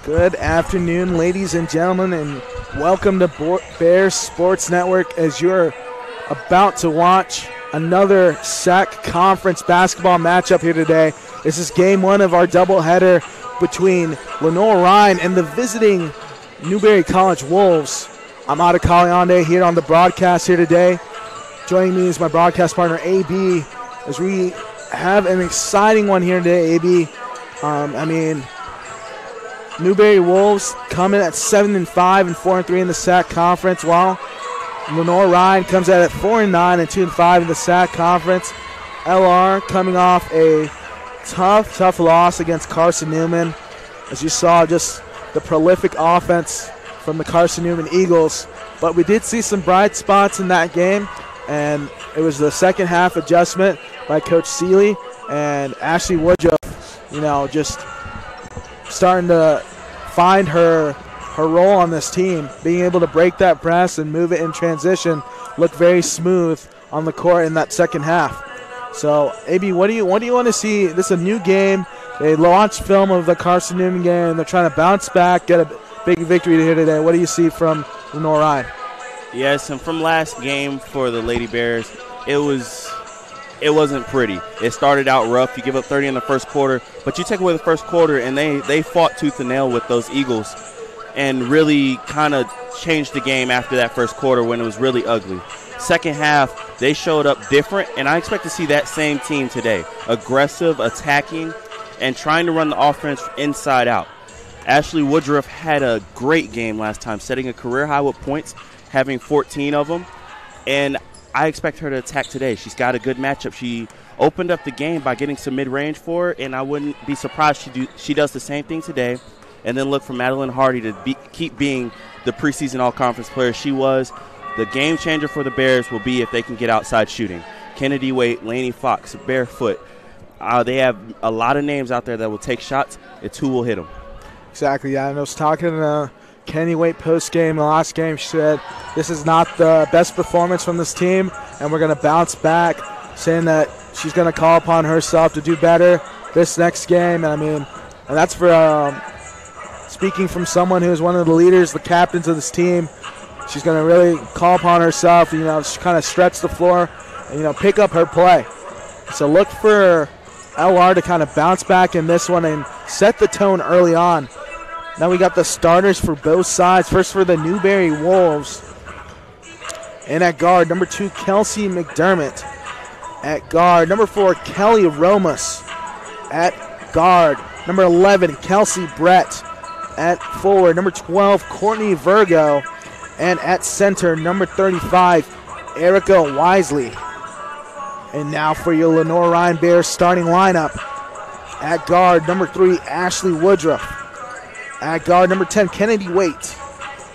Good afternoon, ladies and gentlemen, and welcome to Bears Sports Network as you're about to watch another SEC Conference basketball matchup here today. This is game one of our doubleheader between Lenoir-Rhyne and the visiting Newberry College Wolves. I'm Ada Kaliande here on the broadcast here today. Joining me is my broadcast partner, AB, as we have an exciting one here today, AB. Newberry Wolves coming at 7-5 and 4-3 in the SEC Conference, while Lenoir-Rhyne comes out at 4-9 and 2-5 in the SEC Conference. LR coming off a tough loss against Carson Newman. As you saw, just the prolific offense from the Carson Newman Eagles. But we did see some bright spots in that game, and it was the second half adjustment by Coach Seeley and Ashley Woodruff, just starting to find her role on this team, being able to break that press and move it in transition, look very smooth on the court in that second half. So, AB, what do you want to see? This is a new game. They launched film of the Carson Newman game. They're trying to bounce back, get a big victory here today. What do you see from Lenoir-Rhyne? Yes, and from last game for the Lady Bears, it wasn't pretty. It started out rough. You give up 30 in the first quarter, but you take away the first quarter, and they fought tooth and nail with those Eagles and really kind of changed the game after that first quarter when it was really ugly. Second half, they showed up different, and I expect to see that same team today. Aggressive, attacking, and trying to run the offense inside out. Ashley Woodruff had a great game last time, setting a career high with points, having 14 of them, and I expect her to attack today. She's got a good matchup. She opened up the game by getting some mid-range for her, and I wouldn't be surprised she does the same thing today. And then look for Madeline Hardy to keep being the preseason all-conference player she was. The game changer for the Bears will be if they can get outside shooting. Kennedy Waite, Lainey Fox, Barefoot. They have a lot of names out there that will take shots. It's who will hit them. Exactly, yeah. I was talking to Kenny Waite post-game, the last game. She said this is not the best performance from this team, and we're going to bounce back, saying that she's going to call upon herself to do better this next game. And that's for speaking from someone who is one of the leaders, the captains of this team. She's going to really call upon herself, kind of stretch the floor and, pick up her play. So look for LR to kind of bounce back in this one and set the tone early on. Now we got the starters for both sides. First for the Newberry Wolves. And at guard, number 2, Kelsey McDermott. At guard, number 4, Kelly Romas. At guard, number 11, Kelsey Brett. At forward, number 12, Courtney Virgo. And at center, number 35, Erica Wisely. And now for your Lenoir-Rhyne Bears starting lineup. At guard, number 3, Ashley Woodruff. At guard, number 10, Kennedy Waite.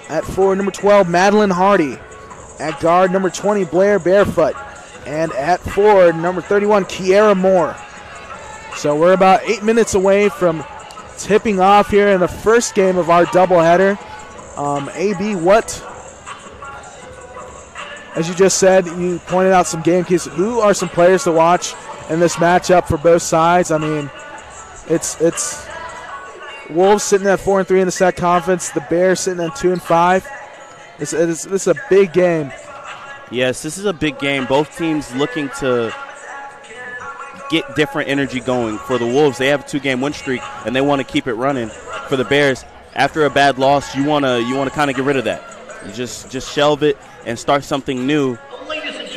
At forward, number 12, Madeline Hardy. At guard, number 20, Blair Barefoot. And at forward, number 31, Kiera Moore. So we're about 8 minutes away from tipping off here in the first game of our doubleheader. AB, as you just said, you pointed out some game keys. Who are some players to watch in this matchup for both sides? It's Wolves sitting at 4-3 in the SEC Conference. The Bears sitting at 2-5. This is a big game. Yes, this is a big game. Both teams looking to get different energy going. For the Wolves, they have a 2-game win streak, and they want to keep it running. For the Bears, after a bad loss, you want to kind of get rid of that. You just shelve it and start something new.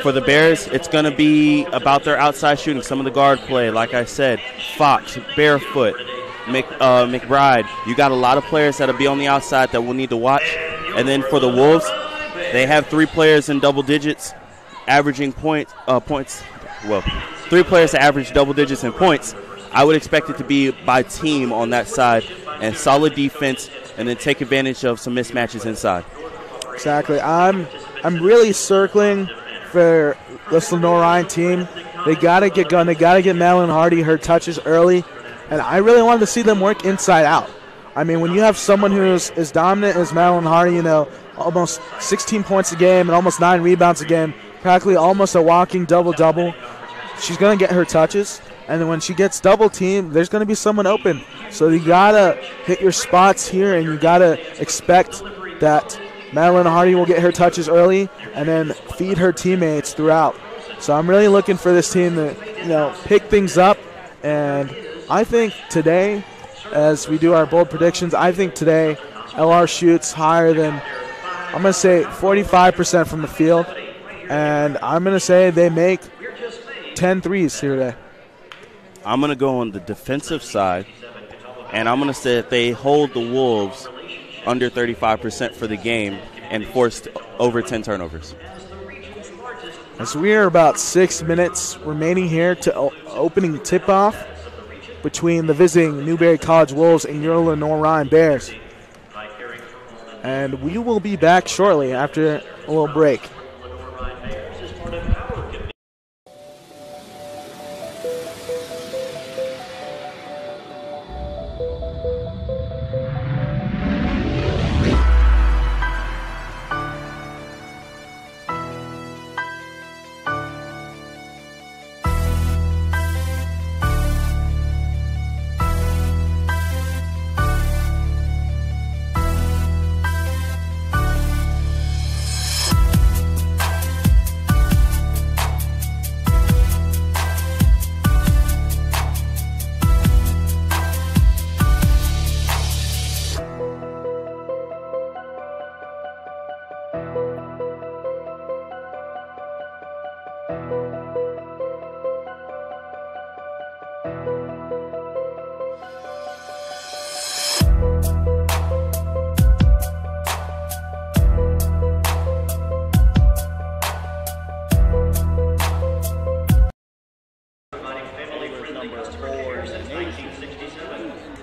For the Bears, it's going to be about their outside shooting. Some of the guard play, like I said, Fox, Barefoot, McBride. You got a lot of players that'll be on the outside that we'll need to watch. And then for the Wolves, they have 3 players in double digits, averaging points. Well, 3 players to average double digits in points. I would expect it to be by team on that side, and solid defense, and then take advantage of some mismatches inside. Exactly. I'm really circling for this Lenoir-Rhyne team. They got to get going. They got to get Madeline Hardy her touches early, and I really wanted to see them work inside out. When you have someone who is as dominant as Madeline Hardy, almost 16 points a game and almost 9 rebounds a game, practically almost a walking double-double, she's going to get her touches. And then when she gets double teamed, there's going to be someone open. So you gotta hit your spots here, and you gotta expect that Madeline Hardy will get her touches early and then feed her teammates throughout. So I'm really looking for this team to, pick things up. And I think today, as we do our bold predictions, I think today LR shoots higher than, I'm going to say 45% from the field. And I'm going to say they make 10 threes here today. I'm going to go on the defensive side, and I'm going to say that they hold the Wolves under 35% for the game and forced over 10 turnovers. As we are about 6 minutes remaining here to opening tip-off between the visiting Newberry College Wolves and your Lenoir-Rhyne Bears. And we will be back shortly after a little break.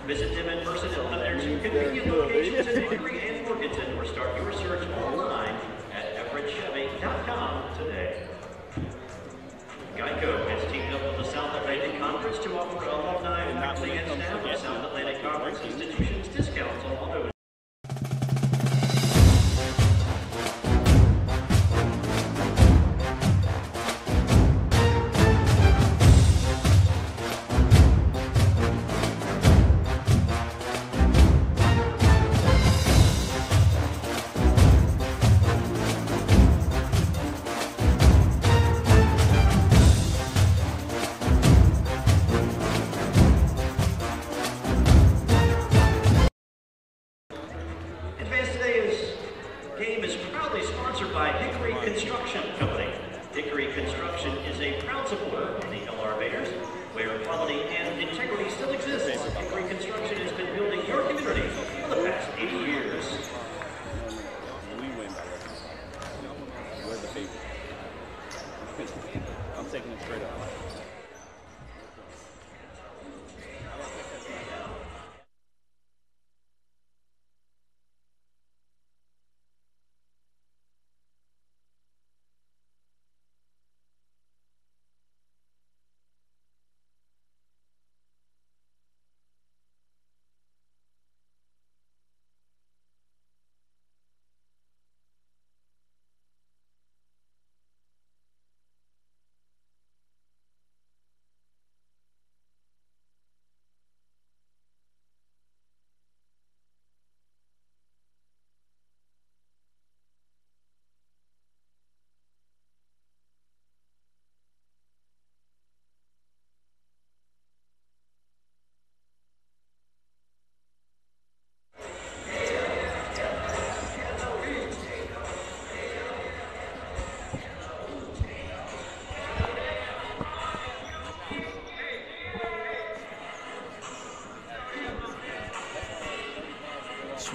Visit them in person at one of their two convenient locations in Newberry and Morganton, or start your search online at everettchevy.com today. Geico has teamed up with the South Atlantic Conference to offer alumni, faculty, and staff of South Atlantic Conference institutions discounts on auto.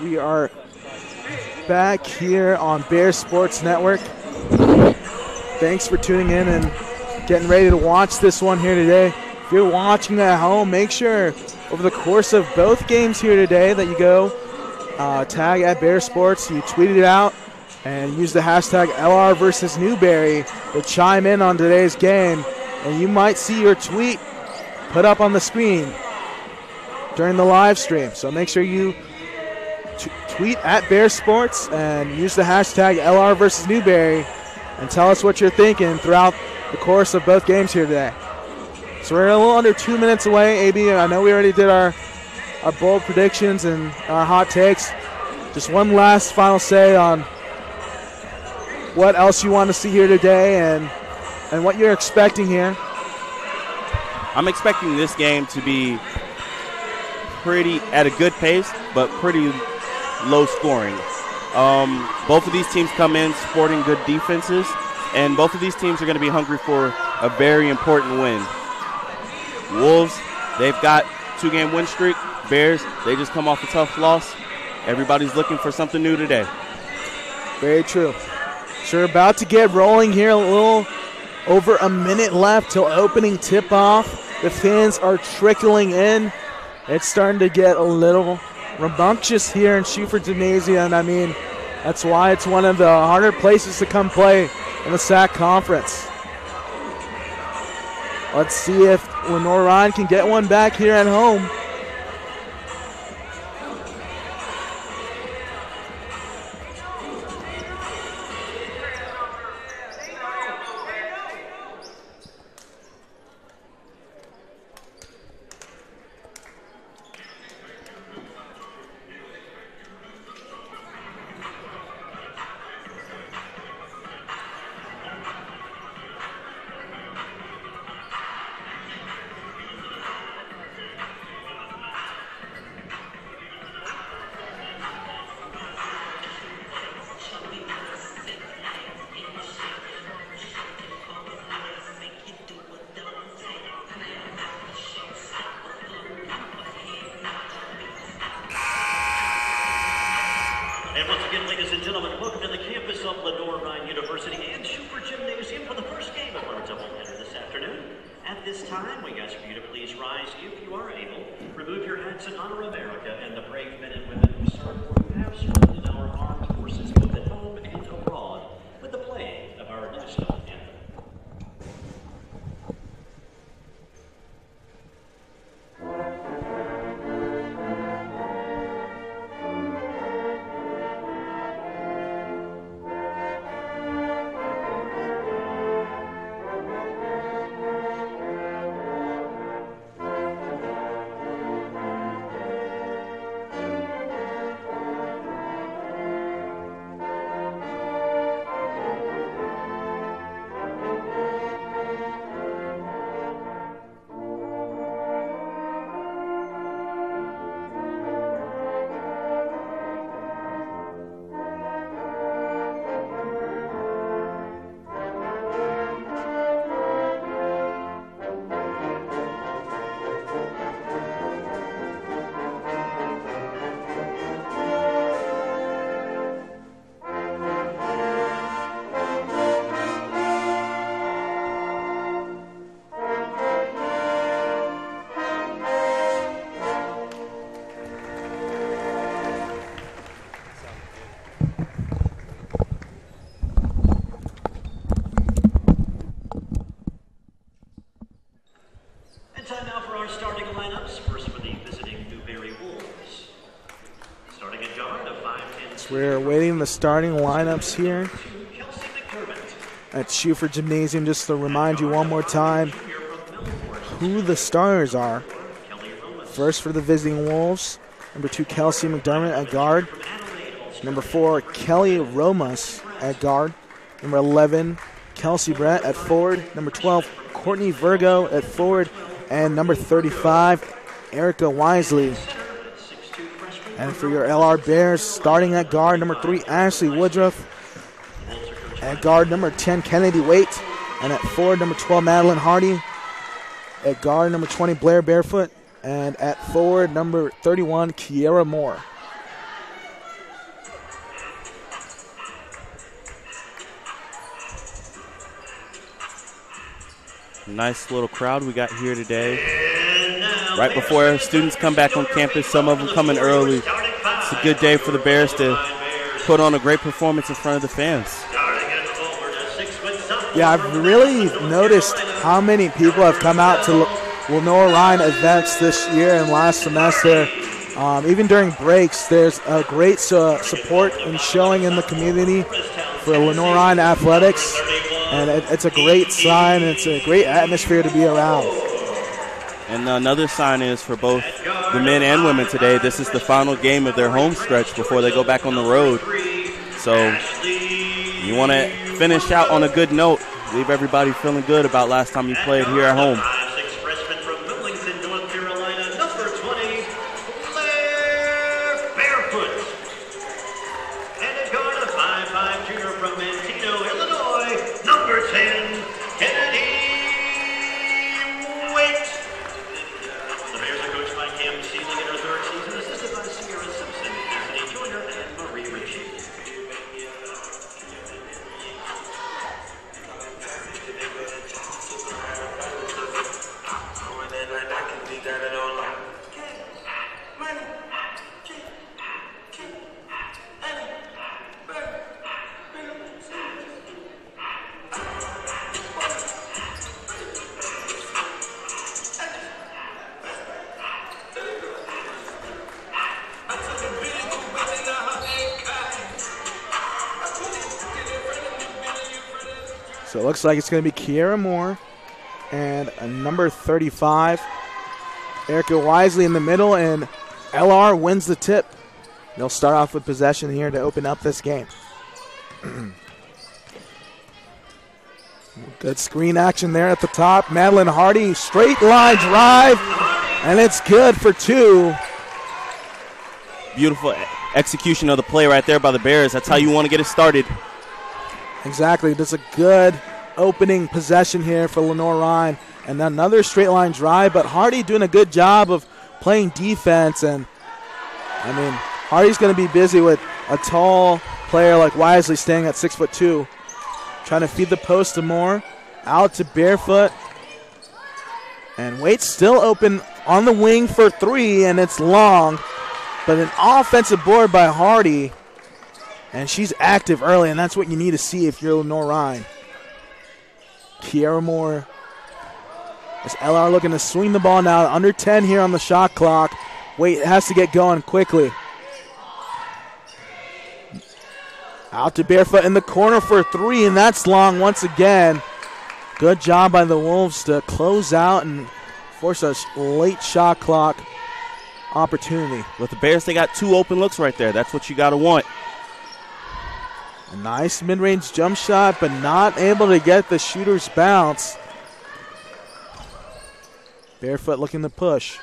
We are back here on Bear Sports Network. Thanks for tuning in and getting ready to watch this one here today. If you're watching at home, make sure over the course of both games here today that you go tag at Bear Sports, you tweet it out, and use the hashtag LR versus Newberry to chime in on today's game. And you might see your tweet put up on the screen during the live stream. So make sure you tweet at Bear Sports and use the hashtag LR versus Newberry and tell us what you're thinking throughout the course of both games here today. So we're a little under 2 minutes away, AB. I know we already did our our bold predictions and our hot takes. Just one last final say on what else you want to see here today and what you're expecting here. I'm expecting this game to be pretty at a good pace, but pretty low scoring. Both of these teams come in sporting good defenses, and both of these teams are going to be hungry for a very important win. Wolves, they've got 2-game win streak. Bears, they just come off a tough loss. Everybody's looking for something new today. Very true. So we're about to get rolling here, a little over a minute left till opening tip-off. The fans are trickling in. It's starting to get a little rambunctious here in Schufer Gymnasium. I mean, that's why it's one of the harder places to come play in the SAC Conference. Let's see if Lenoir-Rhyne can get one back here at home. And once again, ladies and gentlemen, welcome to the campus of Lenoir-Rhyne University and Schufer Gymnasium for the first game of our doubleheader this afternoon. At this time, we ask for you to please rise if you are able. Remove your hats in honor of America and the brave men and women who serve or who have served in our armed forces both at home and abroad with the playing of our national anthem. Time now for our starting lineups. First for the visiting Newberry Wolves. Starting at guard, a 5'10". So we're awaiting the starting lineups here at Schufer Gymnasium. Just to remind you one more time who the starters are. First for the visiting Wolves, number 2, Kelsey McDermott at guard. Number 4, Kelly Romas at guard. Number 11, Kelsey Brett at forward. Number 12, Courtney Virgo at forward. And number 35, Erica Wisely. And for your LR Bears, starting at guard, number 3, Ashley Woodruff. At guard, number 10, Kennedy Waite. And at forward, number 12, Madeline Hardy. At guard, number 20, Blair Barefoot. And at forward, number 31, Kiera Moore. Nice little crowd we got here today. Right before students come back on campus, some of them coming early. It's a good day for the Bears to put on a great performance in front of the fans. Yeah, I've really noticed how many people have come out to Lenoir-Rhyne events this year and last semester. Even during breaks, there's a great support and showing in the community for Lenoir-Rhyne athletics. And it's a great sign, and it's a great atmosphere to be around. And another sign is for both the men and women today. This is the final game of their home stretch before they go back on the road. So you want to finish out on a good note. Leave everybody feeling good about last time you played here at home. So it looks like it's going to be Kiera Moore and number 35, Erica Wisely in the middle, and LR wins the tip. They'll start off with possession here to open up this game. Good screen action there at the top. Madeline Hardy, straight line drive, and it's good for 2. Beautiful execution of the play right there by the Bears. That's how you want to get it started. Exactly. That's a good opening possession here for Lenoir-Rhyne. And another straight line drive, but Hardy doing a good job of playing defense. And, I mean, Hardy's going to be busy with a tall player like Wisely staying at 6'2", trying to feed the post to Moore. Out to Barefoot. And Waite's still open on the wing for 3, and it's long. But an offensive board by Hardy. And she's active early, and that's what you need to see if you're Lenoir-Rhyne. Kiera Moore. As LR looking to swing the ball now. Under 10 here on the shot clock. Wait, has to get going quickly. Out to Barefoot in the corner for 3, and that's long once again. Good job by the Wolves to close out and force a late shot clock opportunity. With the Bears, they got 2 open looks right there. That's what you got to want. A nice mid-range jump shot, but not able to get the shooter's bounce. Barefoot looking to push.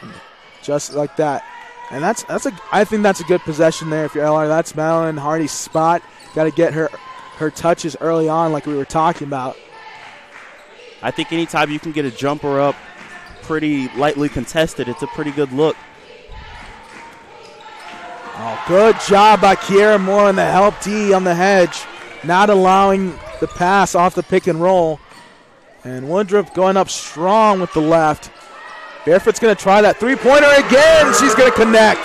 And just like that. And I think that's a good possession there if you're LR. That's Madeline Hardy's spot. Got to get her touches early on like we were talking about. I think anytime you can get a jumper up pretty lightly contested, it's a pretty good look. Oh, good job by Kiera Moore in the help D on the hedge, not allowing the pass off the pick and roll. And Woodruff going up strong with the left. Barefoot's going to try that three-pointer again. She's going to connect.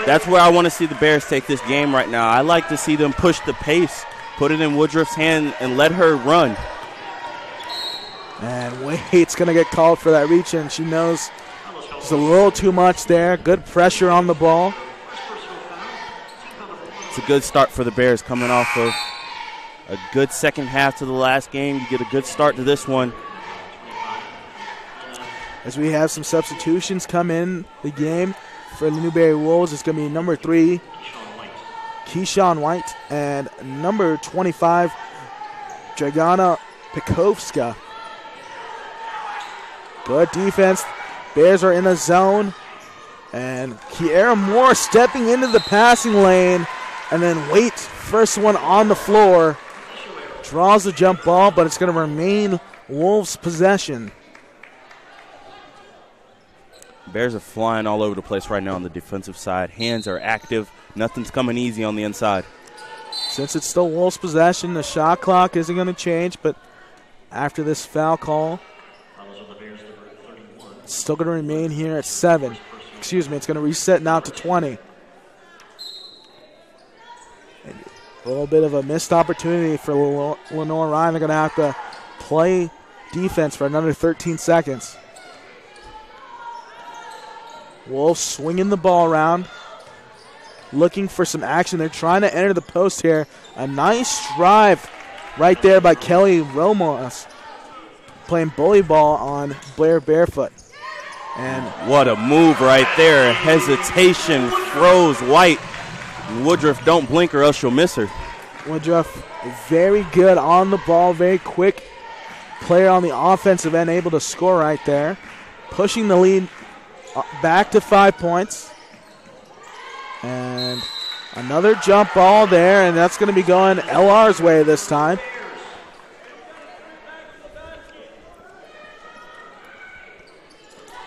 That's where I want to see the Bears take this game right now. I like to see them push the pace, put it in Woodruff's hand, and let her run. And Waite's going to get called for that reach, and she knows it's a little too much there. Good pressure on the ball. It's a good start for the Bears coming off of a good second half to the last game. You get a good start to this one. As we have some substitutions come in the game for the Newberry Wolves, it's going to be number 3, Keyshawn White, and number 25, Dragana Pekovska. Good defense. Bears are in a zone. And Kiera Moore stepping into the passing lane. And then Waite, first one on the floor. Draws the jump ball, but it's going to remain Wolves' possession. Bears are flying all over the place right now on the defensive side. Hands are active. Nothing's coming easy on the inside. Since it's still Wolves' possession, the shot clock isn't going to change, but after this foul call, it's still going to remain here at 7. Excuse me, it's going to reset now to 20. And a little bit of a missed opportunity for Lenoir-Rhyne. They're going to have to play defense for another 13 seconds. Wolves swinging the ball around, looking for some action. They're trying to enter the post here. A nice drive right there by Kelly Romos. playing bully ball on Blair Barefoot. And what a move right there. Hesitation, froze White. Woodruff, don't blink or else you'll miss her. Woodruff, very good on the ball, very quick player on the offensive end, able to score right there. Pushing the lead back to 5 points. And another jump ball there, and that's going to be going LR's way this time.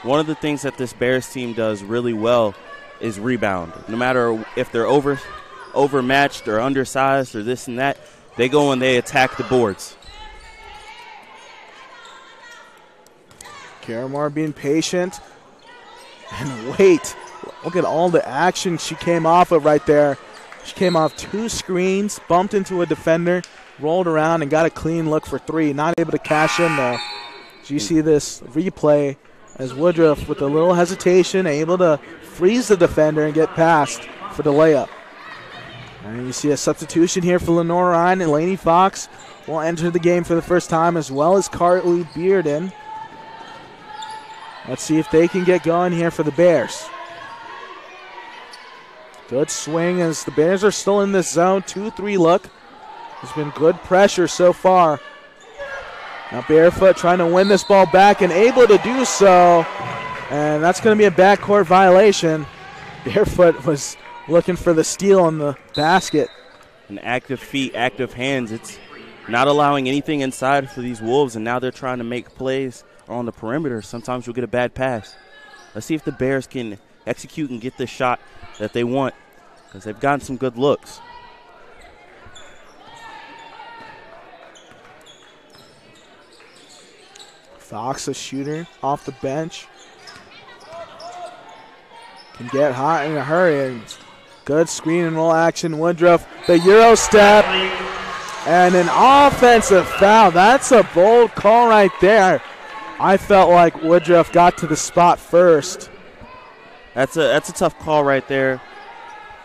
One of the things that this Bears team does really well is rebound. No matter if they're overmatched or undersized or this and that, they go and they attack the boards. Caramore being patient and wait. Look at all the action she came off of right there. She came off 2 screens, bumped into a defender, rolled around, and got a clean look for 3. Not able to cash in, though. So you see this replay as Woodruff, with a little hesitation, able to freeze the defender and get past for the layup. And you see a substitution here for Lenoir-Rhyne, and Lainey Fox will enter the game for the first time, as well as Carly Bearden. Let's see if they can get going here for the Bears. Good swing as the Bears are still in this zone. 2-3 look. There's been good pressure so far. Now Barefoot trying to win this ball back and able to do so. And that's going to be a backcourt violation. Barefoot was looking for the steal on the basket. And active feet, active hands. It's not allowing anything inside for these Wolves, and now they're trying to make plays on the perimeter. Sometimes you'll get a bad pass. Let's see if the Bears can execute and get the shot that they want, because they've gotten some good looks. Fox, a shooter off the bench. Can get hot in a hurry. And good screen and roll action. Woodruff, the Euro step. And an offensive foul. That's a bold call right there. I felt like Woodruff got to the spot first. That's a tough call right there.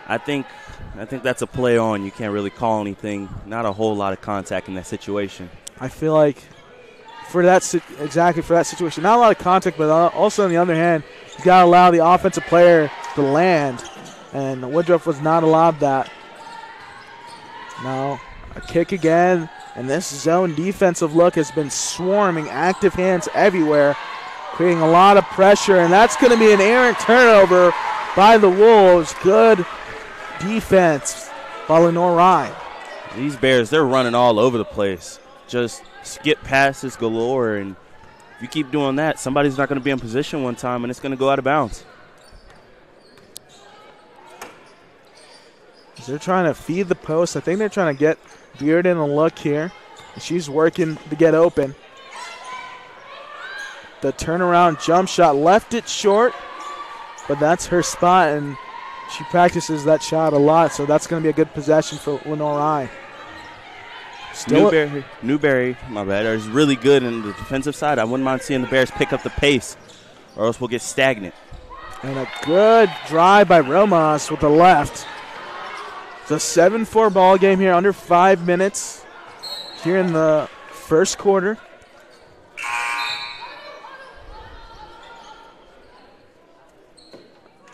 I think that's a play on. You can't really call anything. Not a whole lot of contact in that situation. I feel like for that situation, not a lot of contact, but also on the other hand, you got to allow the offensive player to land, and Woodruff was not allowed that. Now a kick again, and this zone defensive look has been swarming, active hands everywhere, creating a lot of pressure, and that's going to be an errant turnover by the Wolves. Good defense by Lenoir-Rhyne. These Bears, they're running all over the place. Just skip passes galore, and if you keep doing that, somebody's not going to be in position one time, and it's going to go out of bounds. They're trying to feed the post. I think they're trying to get Bearden a look here. She's working to get open. The turnaround jump shot left it short, but that's her spot, and she practices that shot a lot, so that's going to be a good possession for Lenoir-Rhyne. Newberry, my bad, is really good in the defensive side. I wouldn't mind seeing the Bears pick up the pace, or else we'll get stagnant. And a good drive by Romas with the left. It's a 7-4 ball game here, under 5 minutes here in the first quarter.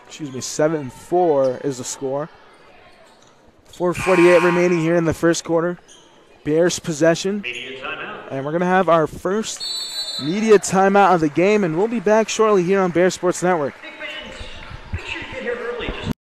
Excuse me, 7-4 is the score. 4:48 remaining here in the first quarter. Bears possession. And we're going to have our first media timeout of the game, and we'll be back shortly here on Bear Sports Network. Make sure you get here early. Just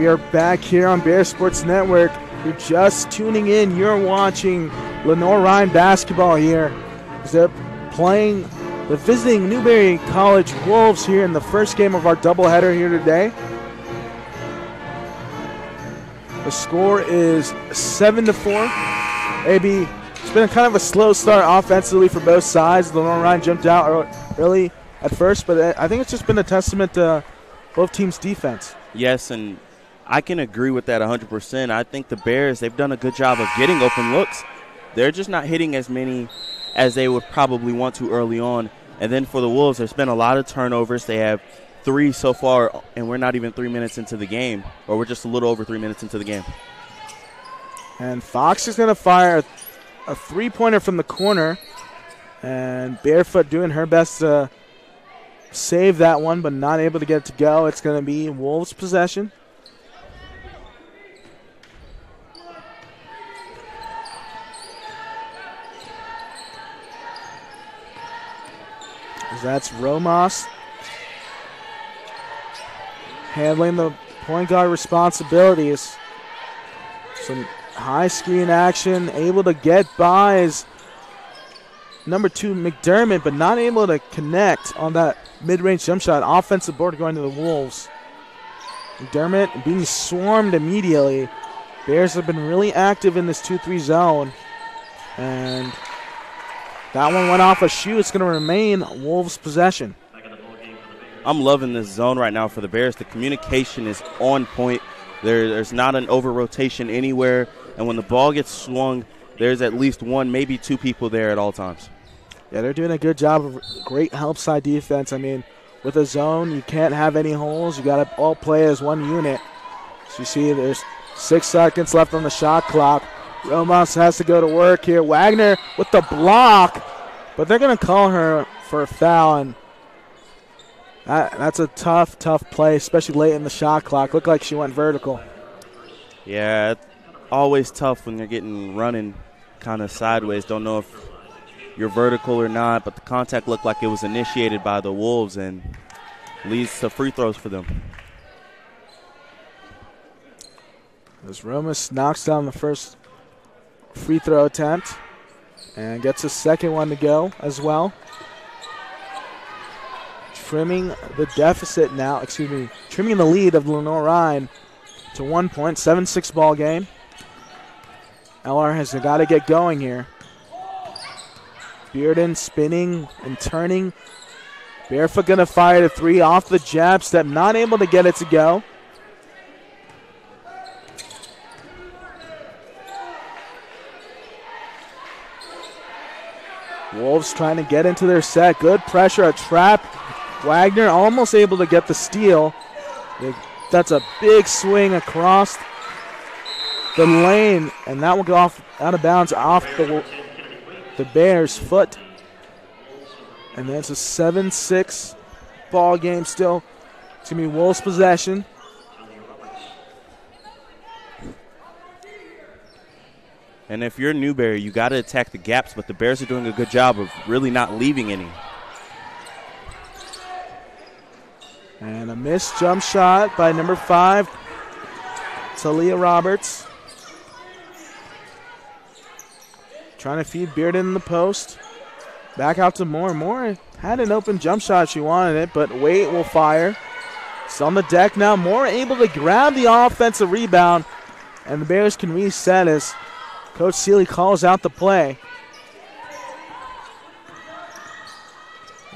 We are back here on Bear Sports Network. You're just tuning in. You're watching Lenoir-Rhyne basketball here. They're playing the visiting Newberry College Wolves here in the first game of our doubleheader here today. The score is 7-4. AB, it's been kind of a slow start offensively for both sides. Lenoir-Rhyne jumped out early at first, but I think it's just been a testament to both teams' defense. Yes, and I can agree with that 100%. I think the Bears, they've done a good job of getting open looks. They're just not hitting as many as they would probably want to early on. And then for the Wolves, there's been a lot of turnovers. They have 3 so far, and we're not even 3 minutes into the game, or we're just a little over 3 minutes into the game. And Fox is going to fire a three-pointer from the corner, and Barefoot doing her best to save that one, but not able to get it to go. It's going to be Wolves' possession. That's Ramos handling the point guard responsibilities. Some high screen action, able to get by is number 2 McDermott, but not able to connect on that mid-range jump shot. Offensive board going to the Wolves. McDermott being swarmed immediately. Bears have been really active in this 2-3 zone, and that one went off a shoe. It's going to remain Wolves' possession. I'm loving this zone right now for the Bears. The communication is on point. There's not an over-rotation anywhere. And when the ball gets swung, there's at least 1, maybe 2 people there at all times. Yeah, they're doing a good job of great help side defense. I mean, with a zone, you can't have any holes. You got to all play as one unit. So you see there's 6 seconds left on the shot clock. Ramos has to go to work here. Wagner with the block, but they're going to call her for a foul, and that's a tough play, especially late in the shot clock. Looked like she went vertical. Yeah, it's always tough when you're getting running kind of sideways. Don't know if you're vertical or not, but the contact looked like it was initiated by the Wolves and leads to free throws for them. As Ramos knocks down the first free throw attempt and gets a second one to go as well. Trimming the deficit now, trimming the lead of Lenoir-Rhyne to 1 point, 7-6 ball game. LR has got to get going here. Bearden spinning and turning. Barefoot going to fire the 3 off the jab step, not able to get it to go. Wolves trying to get into their set. Good pressure, a trap. Wagner almost able to get the steal. That's a big swing across the lane, and that will go off out of bounds off the Bears' foot. And that's a 7-6 ball game still. It's going to be Wolves' possession. And if you're Newberry, you got to attack the gaps, but the Bears are doing a good job of really not leaving any. And a missed jump shot by number 5, Talia Roberts. Trying to feed Bearden in the post. Back out to Moore. Moore had an open jump shot. She wanted it, but Waite will fire. It's on the deck now. Moore able to grab the offensive rebound, and the Bears can reset as Coach Seeley calls out the play.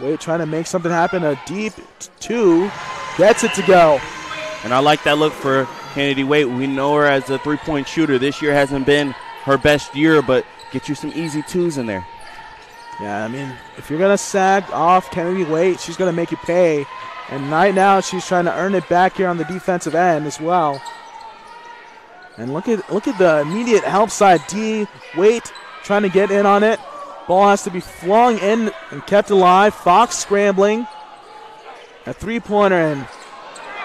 Waite trying to make something happen. A deep 2. Gets it to go. And I like that look for Kennedy Waite. We know her as a three-point shooter. This year hasn't been her best year, but get you some easy 2s in there. Yeah, I mean, if you're going to sag off Kennedy Waite, she's going to make you pay. And right now she's trying to earn it back here on the defensive end as well. And look at the immediate help side. D. Waite trying to get in on it. Ball has to be flung in and kept alive. Fox scrambling. A three-pointer and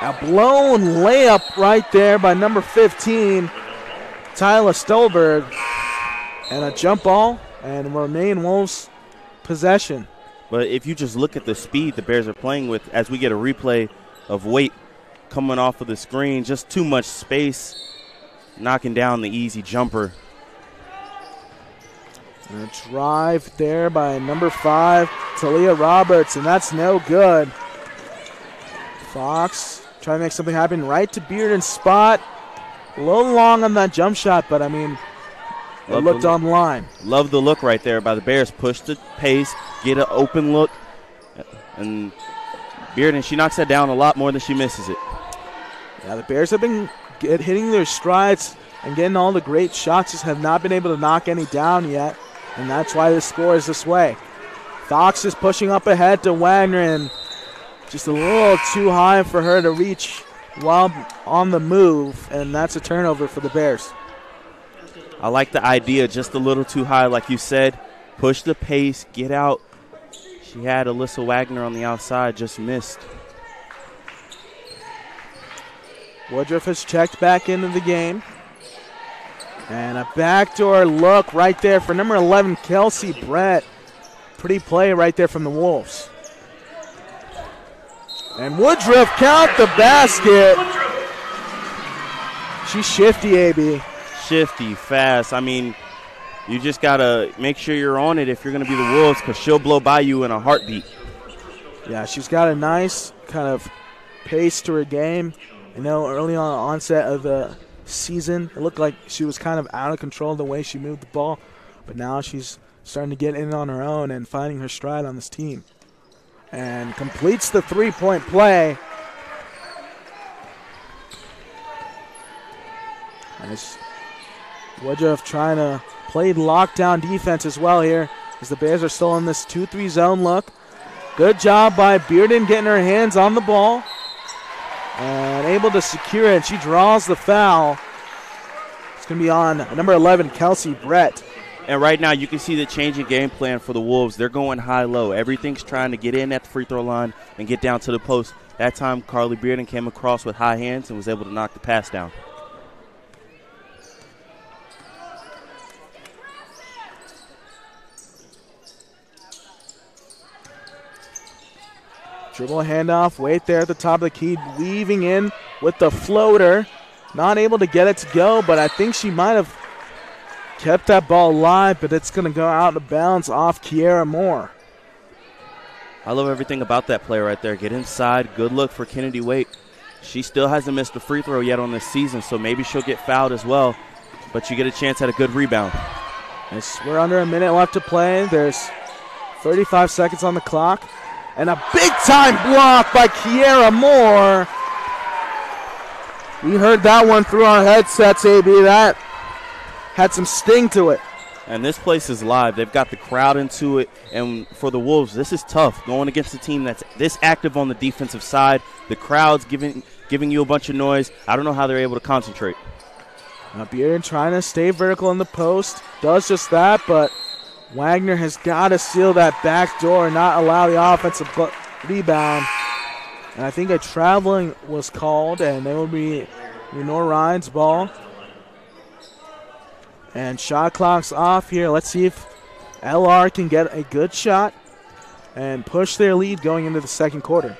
a blown layup right there by number 15, Tyler Stolberg. And a jump ball and remain Wolves' possession. But if you just look at the speed the Bears are playing with, as we get a replay of Waite coming off of the screen, just too much space, knocking down the easy jumper. And a drive there by number 5, Talia Roberts, and that's no good. Fox trying to make something happen right to Bearden's spot. A little long on that jump shot, but I mean, it looked on line. Love the look right there by the Bears. Push the pace, get an open look. And Bearden, she knocks that down a lot more than she misses it. Yeah, the Bears have been hitting their strides and getting all the great shots, just have not been able to knock any down yet. And that's why the score is this way. Fox is pushing up ahead to Wagner, and just a little too high for her to reach while on the move, and that's a turnover for the Bears. I like the idea, just a little too high, like you said. Push the pace, get out. She had Alyssa Wagner on the outside, just missed. Woodruff has checked back into the game. And a backdoor look right there for number 11, Kelsey Brett. Pretty play right there from the Wolves. And Woodruff count the basket. She's shifty, AB. Shifty, fast. I mean, you just got to make sure you're on it if you're going to be the Wolves, because she'll blow by you in a heartbeat. Yeah, she's got a nice kind of pace to her game. You know, early on onset of the season, it looked like she was kind of out of control the way she moved the ball. But now she's starting to get in on her own and finding her stride on this team. And completes the three-point play. Nice. Woodruff trying to play lockdown defense as well here, as the Bears are still in this 2-3 zone look. Good job by Bearden getting her hands on the ball and able to secure it. She draws the foul. It's going to be on number 11, Kelsey Brett. And right now you can see the changing game plan for the Wolves. They're going high-low. Everything's trying to get in at the free throw line and get down to the post. That time Carly Bearden came across with high hands and was able to knock the pass down. Dribble handoff, wait there at the top of the key, weaving in with the floater. Not able to get it to go, but I think she might have kept that ball alive, but it's going to go out of bounds off Kiera Moore. I love everything about that play right there. Get inside, good look for Kennedy Waite. She still hasn't missed a free throw yet on this season, so maybe she'll get fouled as well, but you get a chance at a good rebound. We're under a minute left to play. There's 35 seconds on the clock. And a big-time block by Kiera Moore. We heard that one through our headsets, AB. That had some sting to it. And this place is live. They've got the crowd into it. And for the Wolves, this is tough, going against a team that's this active on the defensive side. The crowd's giving you a bunch of noise. I don't know how they're able to concentrate. Bearden trying to stay vertical in the post. Does just that, but Wagner has got to seal that back door and not allow the offensive rebound. And I think a traveling was called, and it will be Lenoir-Rhyne's ball. And shot clock's off here. Let's see if LR can get a good shot and push their lead going into the second quarter.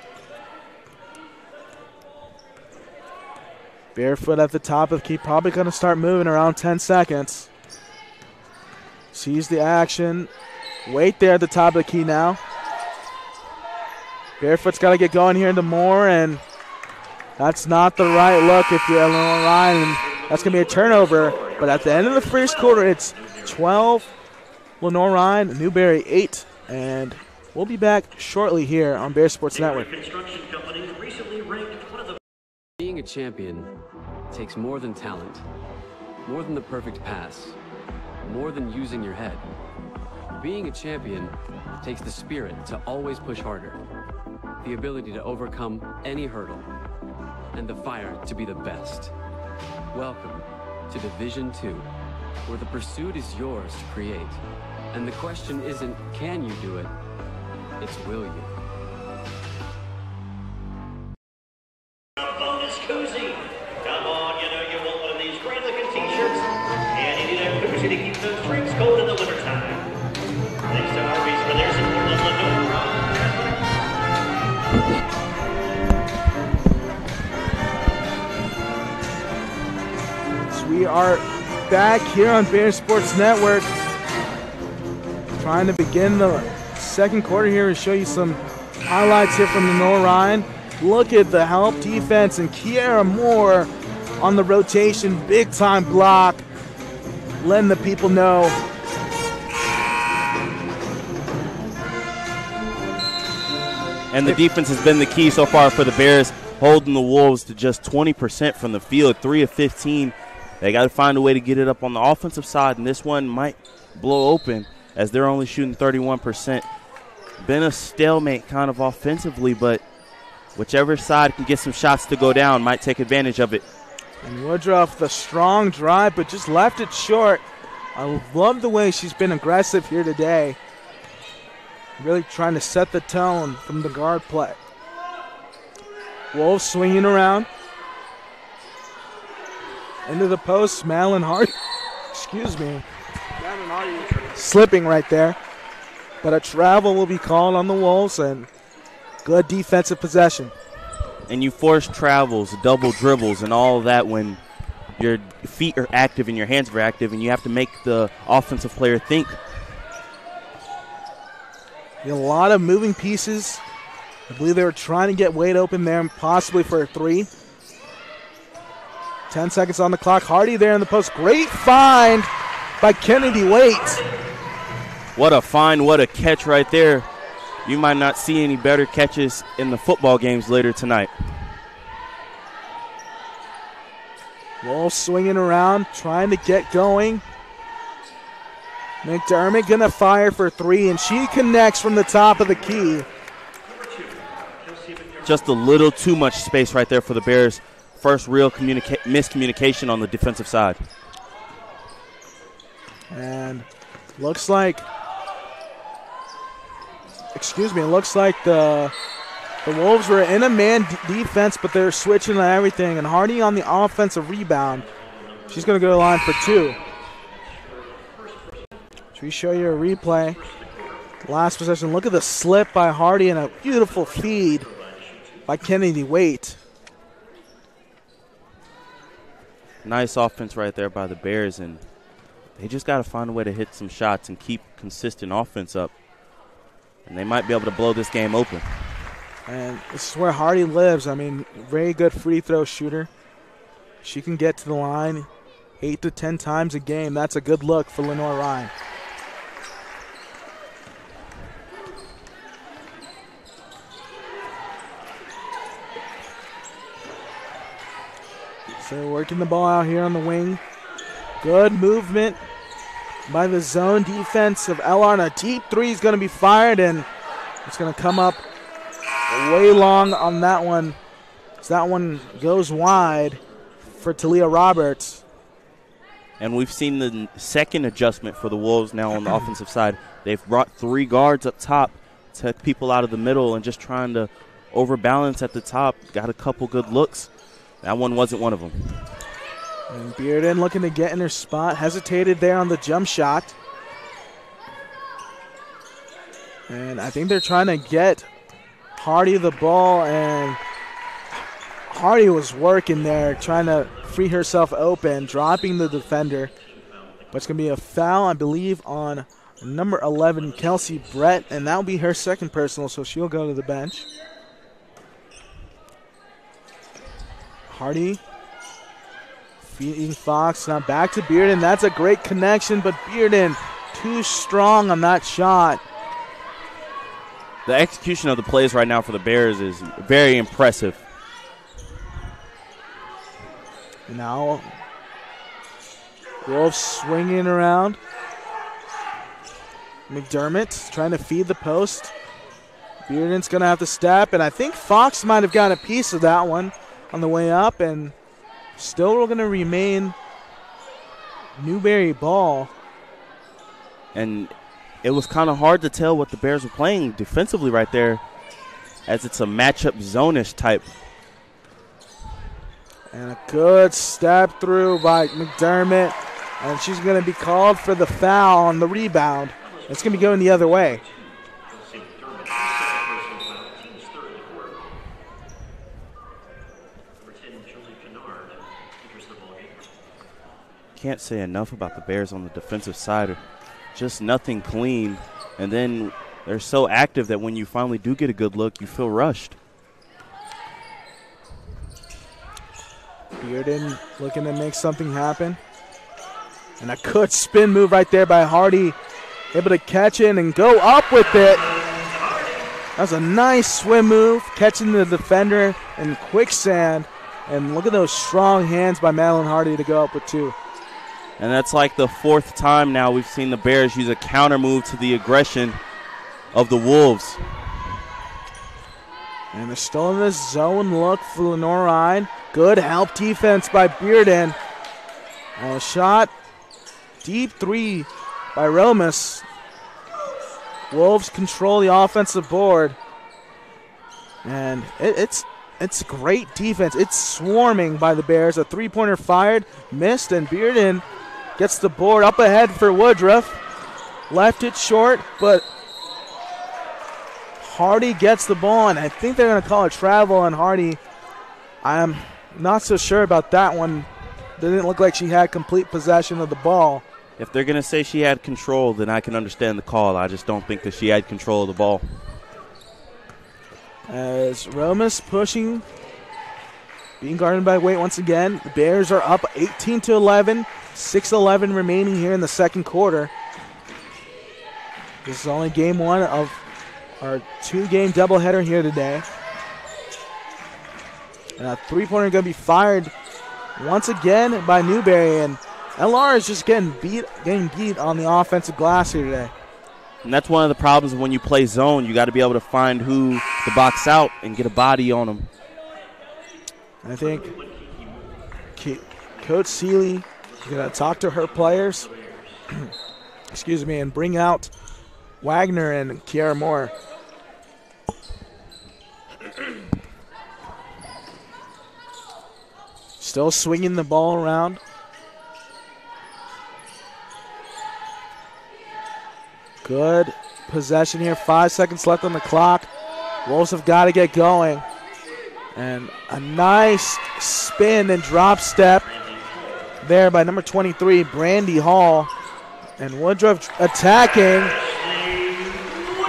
Barefoot at the top of the key, probably going to start moving around 10 seconds. Sees the action. Wait there at the top of the key now. Barefoot's got to get going here into Moore, and that's not the right look if you're Lenoir-Rhyne, and that's going to be a turnover. But at the end of the first quarter, it's 12 Lenoir-Rhyne, Newberry 8, and we'll be back shortly here on Bear Sports Network. Being a champion takes more than talent, more than the perfect pass, more than using your head. Being a champion takes the spirit to always push harder, the ability to overcome any hurdle, and the fire to be the best. Welcome to Division 2, where the pursuit is yours to create. And the question isn't, can you do it? It's, will you? Bonus koozie. Come on, you know you want one of these great looking t-shirts. And you need a koozie to keep those drinks cold in the wintertime. Thanks to Arby's for their support of Lenoir-Rhyne. So we are back here on Bear Sports Network, trying to begin the second quarter here and show you some highlights here from Lenoir-Rhyne. Look at the help defense and Kiera Moore on the rotation. Big time block. Letting the people know. And the defense has been the key so far for the Bears, holding the Wolves to just 20% from the field, 3 of 15. They got to find a way to get it up on the offensive side, and this one might blow open as they're only shooting 31%. Been a stalemate kind of offensively, but whichever side can get some shots to go down might take advantage of it. And Woodruff, the strong drive, but just left it short. I love the way she's been aggressive here today. Really trying to set the tone from the guard play. Wolves swinging around. Into the post, Malin Hardy. Excuse me. Malin Hardy slipping right there. But a travel will be called on the Wolves, and good defensive possession. And you force travels, double dribbles, and all of that when your feet are active and your hands are active, and you have to make the offensive player think. A lot of moving pieces. I believe they were trying to get Wade open there, possibly for a three. 10 seconds on the clock. Hardy there in the post. Great find by Kennedy Waite. What a find, what a catch right there. You might not see any better catches in the football games later tonight. Wolves swinging around, trying to get going. McDermott going to fire for three, and she connects from the top of the key. Just a little too much space right there for the Bears. First real miscommunication on the defensive side. And looks like, the Wolves were in a man defense, but they're switching on everything. And Hardy on the offensive rebound. She's going to go to the line for two. Should we show you a replay? Last possession. Look at the slip by Hardy and a beautiful feed by Kennedy Waite. Nice offense right there by the Bears, and they just got to find a way to hit some shots and keep consistent offense up. And they might be able to blow this game open. And this is where Hardy lives. I mean, very good free throw shooter. She can get to the line 8 to 10 times a game. That's a good look for Lenoir-Rhyne. So working the ball out here on the wing. Good movement by the zone defense of LR. And a deep three is going to be fired, and it's going to come up way long on that one. So that one goes wide for Talia Roberts. And we've seen the second adjustment for the Wolves now on the offensive side. They've brought three guards up top, took people out of the middle, and just trying to overbalance at the top. Got a couple good looks. That one wasn't one of them. And Bearden looking to get in her spot. Hesitated there on the jump shot. And I think they're trying to get Hardy the ball, and Hardy was working there, trying to free herself open, dropping the defender. But it's going to be a foul, I believe, on number 11, Kelsey Brett, and that will be her second personal, so she'll go to the bench. Hardy feeding Fox. Now back to Bearden. That's a great connection, but Bearden too strong on that shot. The execution of the plays right now for the Bears is very impressive. Now Wolves swinging around. McDermott trying to feed the post. Bearden's going to have to step, and I think Fox might have got a piece of that one on the way up, and still we're going to remain Newberry ball. And it was kind of hard to tell what the Bears were playing defensively right there, as it's a matchup zone-ish type. And a good step through by McDermott, and she's going to be called for the foul on the rebound. It's going to be going the other way. Can't say enough about the Bears on the defensive side. Just nothing clean. And then they're so active that when you finally do get a good look, you feel rushed. Bearden looking to make something happen. And a good spin move right there by Hardy. Able to catch it and go up with it. That was a nice swim move, catching the defender in quicksand. And look at those strong hands by Madeline Hardy to go up with 2. And that's like the 4th time now we've seen the Bears use a counter move to the aggression of the Wolves. And they're still in this zone look for Lenoir-Rhyne. Good help defense by Bearden. And a shot, deep 3 by Romas. Wolves control the offensive board. And it's great defense. It's swarming by the Bears. A 3-pointer fired, missed, and Bearden gets the board up ahead for Woodruff. Left it short, but Hardy gets the ball, and I think they're going to call a travel on Hardy. I'm not so sure about that one. Didn't look like she had complete possession of the ball. If they're going to say she had control, then I can understand the call. I just don't think that she had control of the ball. As Romas pushing, being guarded by Waite once again. The Bears are up 18-11, 6:11 remaining here in the second quarter. This is only game 1 of our 2-game doubleheader here today. And a 3-pointer going to be fired once again by Newberry, and LR is just getting beat on the offensive glass here today. And that's one of the problems when you play zone. You got to be able to find who to box out and get a body on them. I think Coach Seeley is going to talk to her players, excuse me, and bring out Wagner and Kiara Moore. Still swinging the ball around. Good possession here. 5 seconds left on the clock. Wolves have got to get going. And a nice spin and drop step there by number 23, Brandy Hall. And Woodruff attacking.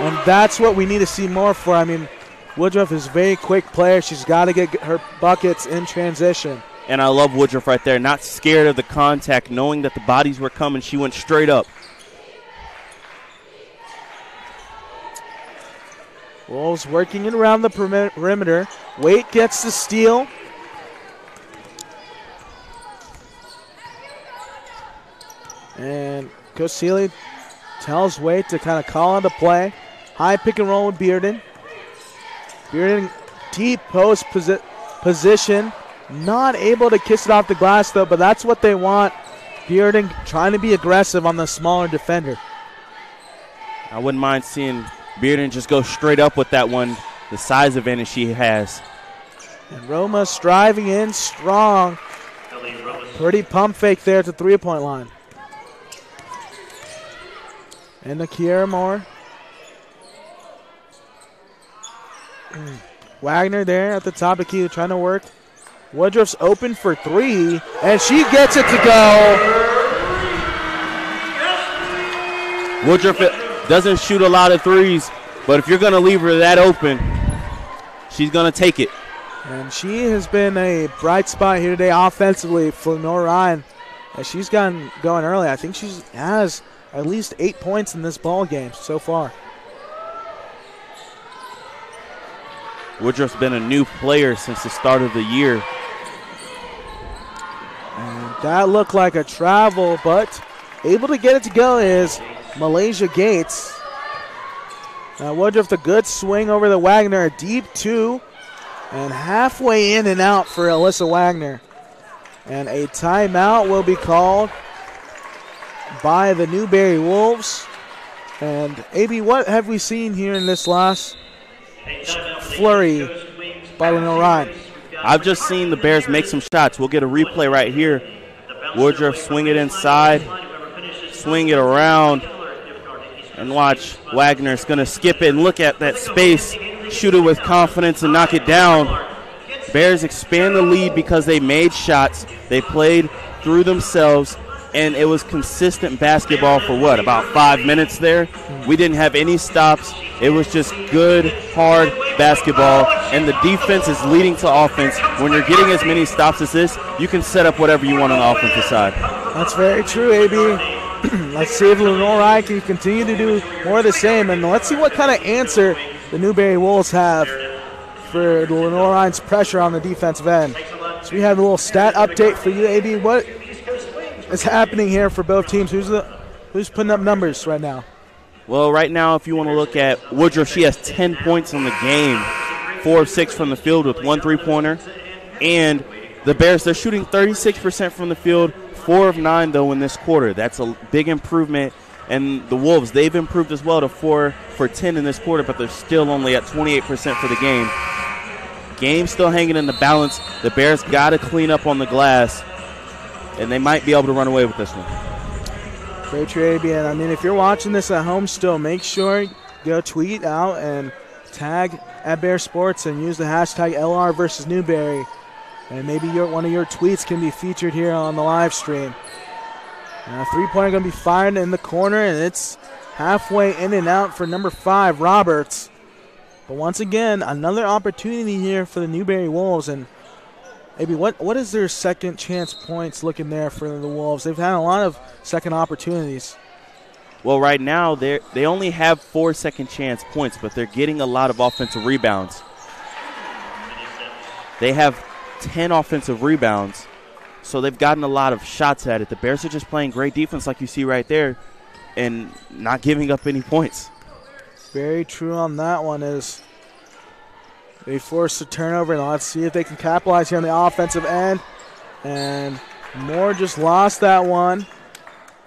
And that's what we need to see more for. I mean, Woodruff is a very quick player. She's got to get her buckets in transition. And I love Woodruff right there. Not scared of the contact, knowing that the bodies were coming. She went straight up. Wolves working it around the perimeter. Waite gets the steal. And Coach Seeley tells Waite to kind of call on the play. High pick and roll with Bearden. Bearden deep post position. Not able to kiss it off the glass though, but that's what they want. Bearden trying to be aggressive on the smaller defender. I wouldn't mind seeing Bearden just go straight up with that one, the size advantage she has. And Roma's driving in strong. Pretty pump fake there at the 3-point line. And the Kiara Moore. Wagner there at the top of the key trying to work. Woodruff's open for 3, and she gets it to go. Woodruff doesn't shoot a lot of threes, but if you're going to leave her that open, she's going to take it. And she has been a bright spot here today offensively for Lenoir-Rhyne. As she's gotten going early. I think she has at least 8 points in this ball game so far. Woodruff's been a new player since the start of the year. And that looked like a travel, but able to get it to go is Malaysia Gates. Now Woodruff, the good swing over the Wagner, a deep 2, and halfway in and out for Alyssa Wagner. And a timeout will be called by the Newberry Wolves. And AB, what have we seen here in this last flurry by Lenoir-Rhyne? I've just seen the Bears make some shots. We'll get a replay right here. Woodruff swing it inside, swing it around, and watch Wagner's going to skip it and look at that space, shoot it with confidence and knock it down. Bears expand the lead because they made shots. They played through themselves, and it was consistent basketball for what, about 5 minutes there? We didn't have any stops. It was just good, hard basketball, and the defense is leading to offense. When you're getting as many stops as this, you can set up whatever you want on the offensive side. That's very true, AB. Let's see if Lenoir-Rhyne can continue to do more of the same, and let's see what kind of answer the Newberry Wolves have for Lenoir-Rhyne's pressure on the defensive end. So we have a little stat update for you, AB. What is happening here for both teams? Who's putting up numbers right now? Well, right now, if you want to look at Woodruff, she has 10 points in the game, 4 of 6 from the field with 1 3-pointer. And the Bears, they're shooting 36% from the field, 4 of 9, though, in this quarter. That's a big improvement. And the Wolves, they've improved as well to 4 for 10 in this quarter, but they're still only at 28% for the game. Game still hanging in the balance. The Bears got to clean up on the glass, and they might be able to run away with this one. Very true, AB. And I mean, if you're watching this at home still, make sure you go tweet out and tag at Bear Sports and use the hashtag LR versus Newberry. And maybe one of your tweets can be featured here on the live stream. Now, three-pointer going to be fired in the corner, and it's halfway in and out for number 5, Roberts. But once again, another opportunity here for the Newberry Wolves. And maybe what is their second chance points looking there for the Wolves? They've had a lot of second opportunities. Well, right now they only have 4 second chance points, but they're getting a lot of offensive rebounds. They have 10 offensive rebounds, so they've gotten a lot of shots at it. The Bears are just playing great defense like you see right there and not giving up any points. Very true on that one is they forced a turnover, and let's see if they can capitalize here on the offensive end. And Moore just lost that one.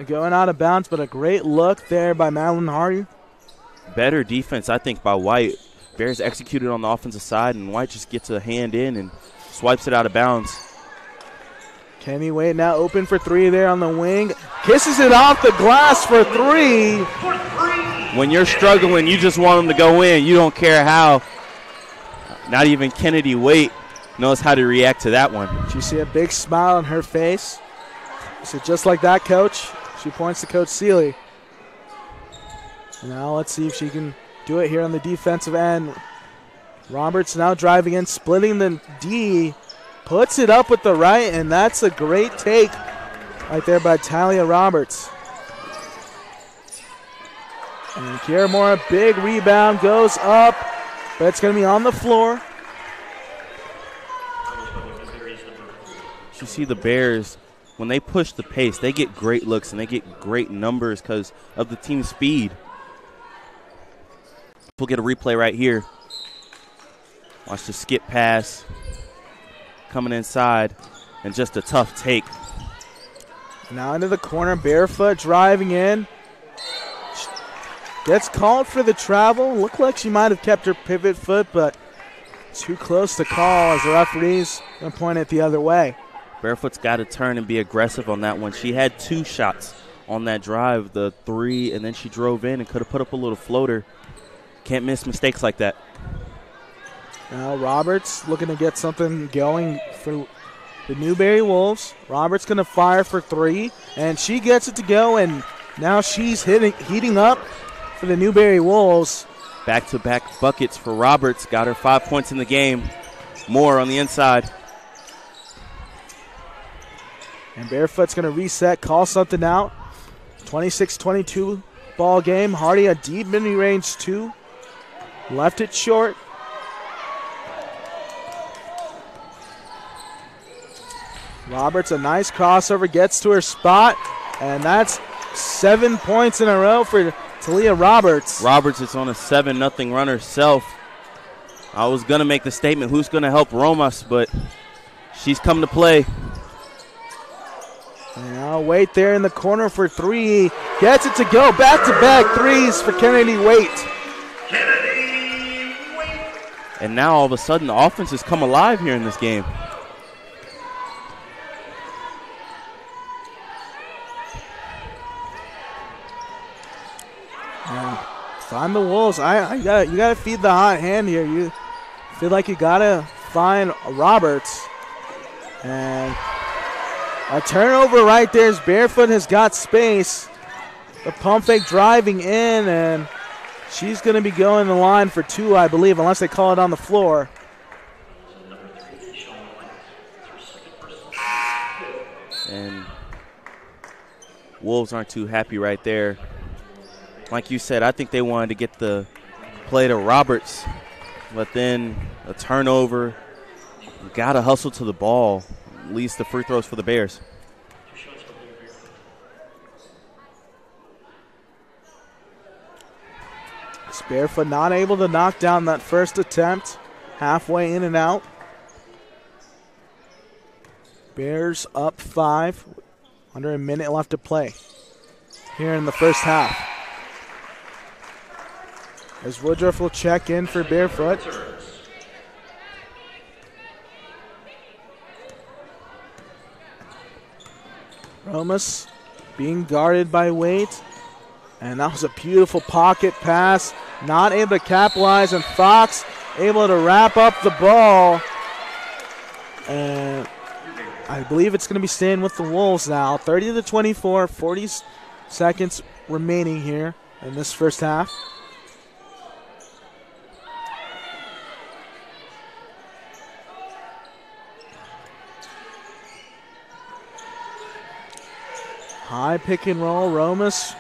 Going out of bounds, but a great look there by Madeline Hardy. Better defense, I think, by White. Bears executed on the offensive side, and White just gets a hand in and swipes it out of bounds. Kenny Wade now open for 3 there on the wing. Kisses it off the glass for 3. When you're struggling, you just want them to go in. You don't care how. Not even Kennedy Waite knows how to react to that one. You see a big smile on her face. So just like that, Coach, she points to Coach Seeley. Now let's see if she can do it here on the defensive end. Roberts now driving in, splitting the D. Puts it up with the right, and that's a great take right there by Talia Roberts. And Kiera Moore, a big rebound, goes up, but it's going to be on the floor. You see the Bears, when they push the pace, they get great looks and they get great numbers because of the team's speed. We'll get a replay right here. Watch the skip pass. Coming inside, and just a tough take. Now into the corner, barefoot driving in. Gets called for the travel. Looked like she might have kept her pivot foot, but too close to call as the referee's going to point it the other way. Barefoot's got to turn and be aggressive on that one. She had 2 shots on that drive, the 3, and then she drove in and could have put up a little floater. Can't miss mistakes like that. Now Roberts looking to get something going for the Newberry Wolves. Roberts going to fire for 3, and she gets it to go, and now she's heating up for the Newberry Wolves. Back-to-back buckets for Roberts. Got her 5 points in the game. Moore on the inside. And Barefoot's going to reset, call something out. 26-22 ball game. Hardy a deep mid-range 2. Left it short. Roberts, a nice crossover, gets to her spot, and that's 7 points in a row for Talia Roberts. Roberts is on a 7-0 run herself. I was going to make the statement, who's going to help Romas, but she's come to play. And now Waite there in the corner for 3. Gets it to go. Back-to-back 3s for Kennedy Waite. And now all of a sudden the offense has come alive here in this game. Find the Wolves. You gotta feed the hot hand here. You feel like you gotta find Roberts. And A turnover right there as Barefoot has got space. The pump fake driving in, and she's going to be going the line for 2, I believe, unless they call it on the floor. And Wolves aren't too happy right there. Like you said, I think they wanted to get the play to Roberts, but then a turnover. Got to hustle to the ball. Leads the free throws for the Bears. Barefoot not able to knock down that first attempt. Halfway in and out. Bears up 5. Under a minute left to play here in the first half. As Woodruff will check in for Barefoot. Romas being guarded by Waite. And that was a beautiful pocket pass. Not able to capitalize, and Fox able to wrap up the ball. And I believe it's going to be staying with the Wolves now. 30-24, 40 seconds remaining here in this first half. High pick and roll. Romas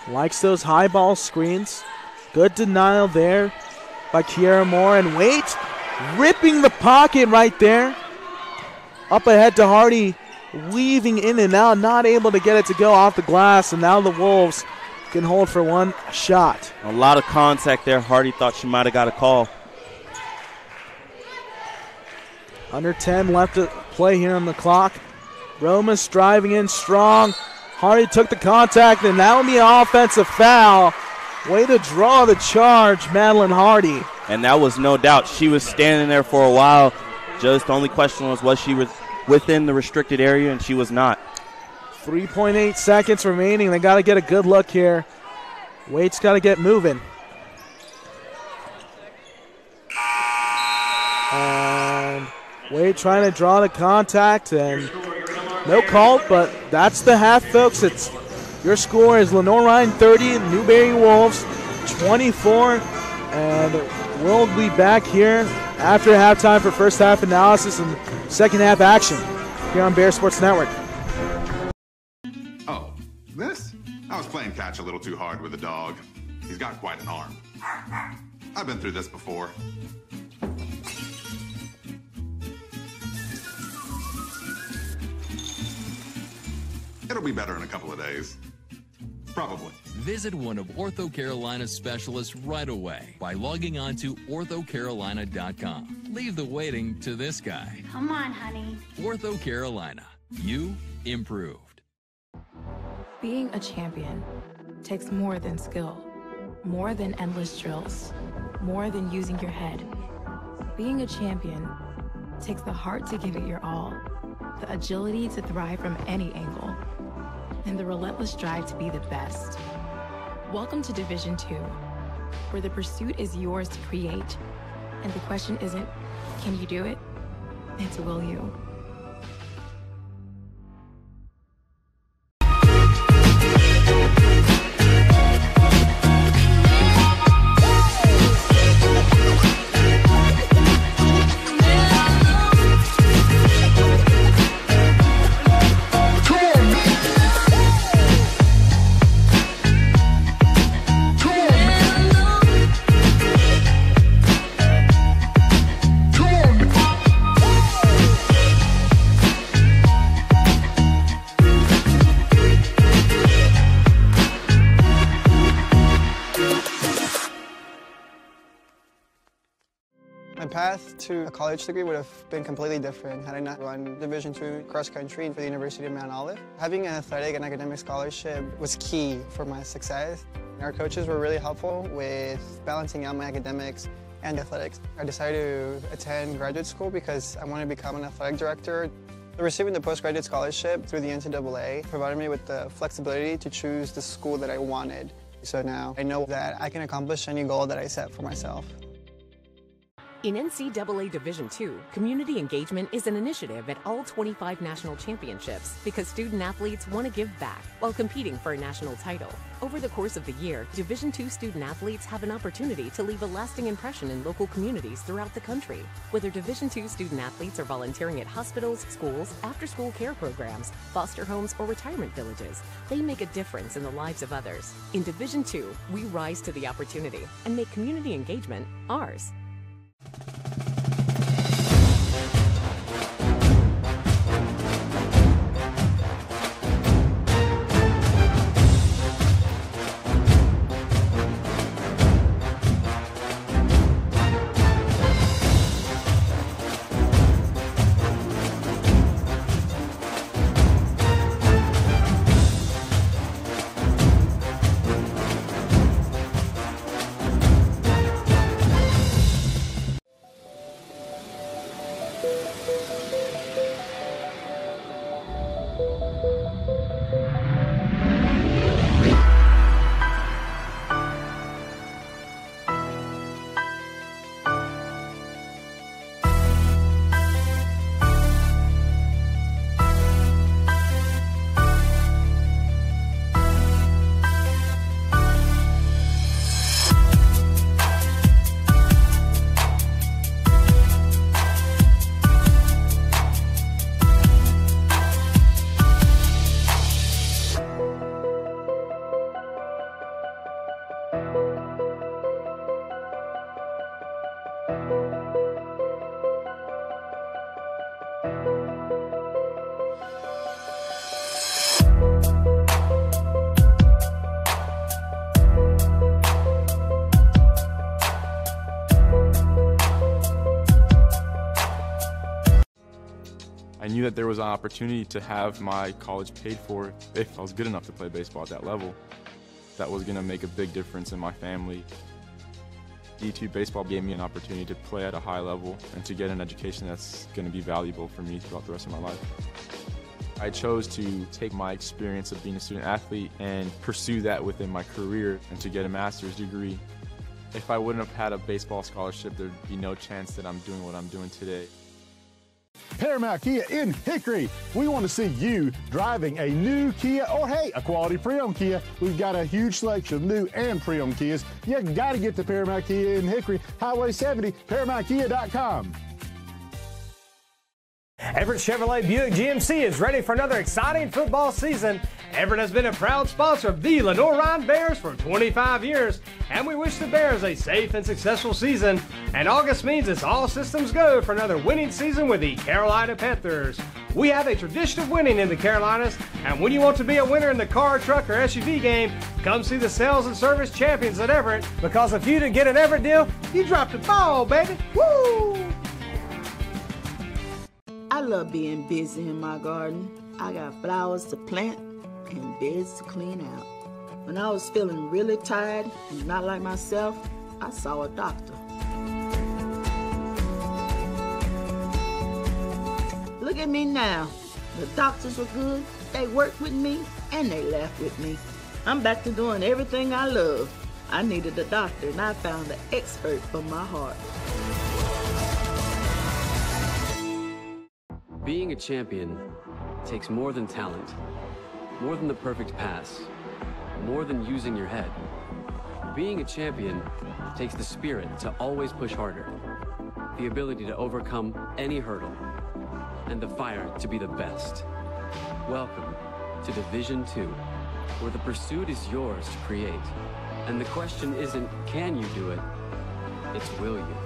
likes those high ball screens. Good denial there by Kiera Moore. And Waite ripping the pocket right there. Up ahead to Hardy, weaving in and out, not able to get it to go off the glass. And now the Wolves can hold for one shot. A lot of contact there. Hardy thought she might have got a call. Under 10 left to play here on the clock. Romas driving in strong. Hardy took the contact, and that will be an offensive foul. Way to draw the charge, Madeline Hardy. And that was no doubt. She was standing there for a while. Just the only question was she within the restricted area, and she was not. 3.8 seconds remaining. They got to get a good look here. Waite's got to get moving. And Waite trying to draw the contact, and no call, but that's the half, folks. Your score is Lenoir-Rhyne 30, Newberry Wolves 24, and we'll be back here after halftime for first half analysis and second half action here on Bear Sports Network. Oh, this? I was playing catch a little too hard with the dog. He's got quite an arm. I've been through this before. It'll be better in a couple of days. Probably. Visit one of Ortho Carolina's specialists right away by logging on to orthocarolina.com. Leave the waiting to this guy. Come on, honey. Ortho Carolina. You improved. Being a champion takes more than skill, more than endless drills, more than using your head. Being a champion takes the heart to give it your all, the agility to thrive from any angle, and the relentless drive to be the best. Welcome to Division II, where the pursuit is yours to create, and the question isn't, can you do it? It's will you? My path to a college degree would have been completely different had I not run Division II cross country for the University of Mount Olive. Having an athletic and academic scholarship was key for my success. Our coaches were really helpful with balancing out my academics and athletics. I decided to attend graduate school because I wanted to become an athletic director. Receiving the postgraduate scholarship through the NCAA provided me with the flexibility to choose the school that I wanted. So now I know that I can accomplish any goal that I set for myself. In NCAA Division II, community engagement is an initiative at all 25 national championships because student-athletes want to give back while competing for a national title. Over the course of the year, Division II student-athletes have an opportunity to leave a lasting impression in local communities throughout the country. Whether Division II student-athletes are volunteering at hospitals, schools, after-school care programs, foster homes, or retirement villages, they make a difference in the lives of others. In Division II, we rise to the opportunity and make community engagement ours. I knew that there was an opportunity to have my college paid for if I was good enough to play baseball at that level. That was going to make a big difference in my family. D2 baseball gave me an opportunity to play at a high level and to get an education that's going to be valuable for me throughout the rest of my life. I chose to take my experience of being a student athlete and pursue that within my career and to get a master's degree. If I wouldn't have had a baseball scholarship, there'd be no chance that I'm doing what I'm doing today. Paramount Kia in Hickory. We want to see you driving a new Kia or, hey, a quality pre-owned Kia. We've got a huge selection of new and pre-owned Kias. You got to get to Paramount Kia in Hickory, Highway 70, ParamountKia.com. Everett Chevrolet Buick GMC is ready for another exciting football season. Everett has been a proud sponsor of the Lenoir-Rhyne Bears for 25 years, and we wish the Bears a safe and successful season. And August means it's all systems go for another winning season with the Carolina Panthers. We have a tradition of winning in the Carolinas, and when you want to be a winner in the car, truck, or SUV game, come see the sales and service champions at Everett, because if you didn't get an Everett deal, you dropped the ball, baby. Woo! I love being busy in my garden. I got flowers to plant and beds to clean out. When I was feeling really tired and not like myself, I saw a doctor. Look at me now. The doctors were good, they worked with me, and they laughed with me. I'm back to doing everything I love. I needed a doctor, and I found an expert for my heart. Being a champion takes more than talent, more than the perfect pass, more than using your head. Being a champion takes the spirit to always push harder, the ability to overcome any hurdle, and the fire to be the best. Welcome to Division II, where the pursuit is yours to create. And the question isn't, can you do it? It's, will you?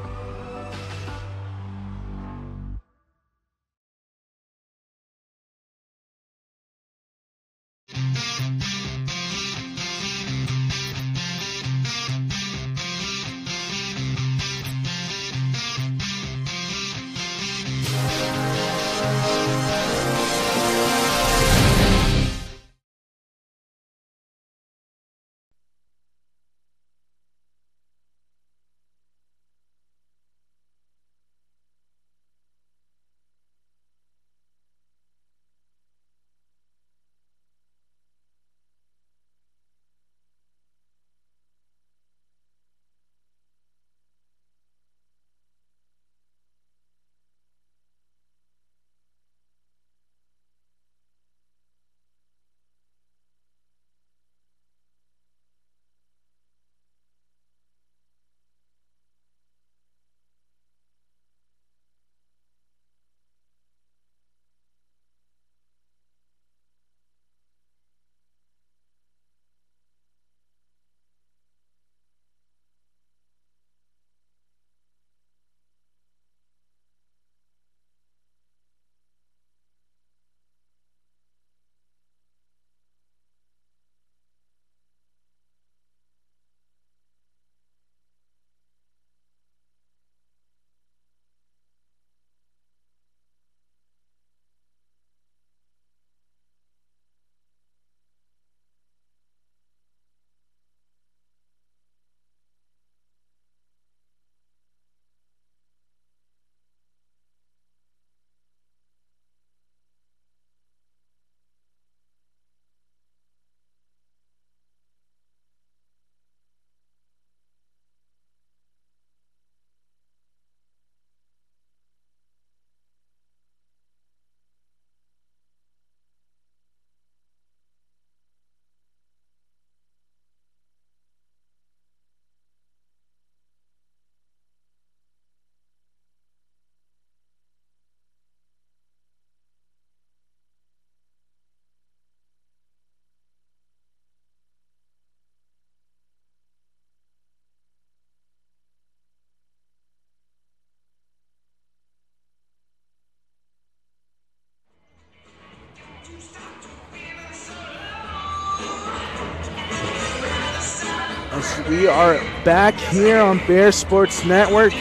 As we are back here on Bear Sports Network.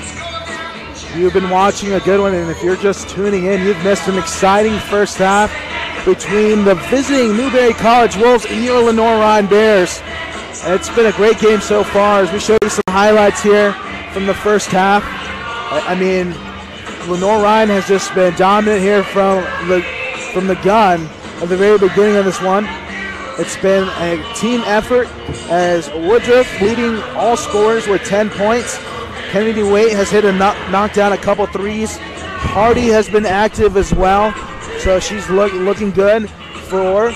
You've been watching a good one, and if you're just tuning in, you've missed an exciting first half between the visiting Newberry College Wolves and your Lenoir-Rhyne Bears. It's been a great game so far as we show you some highlights here from the first half. I mean, Lenoir-Rhyne has just been dominant here from the gun at the very beginning of this one. It's been a team effort as Woodruff leading all scorers with 10 points. Kennedy Waite has hit knocked down a couple threes. Hardy has been active as well, so she's looking good for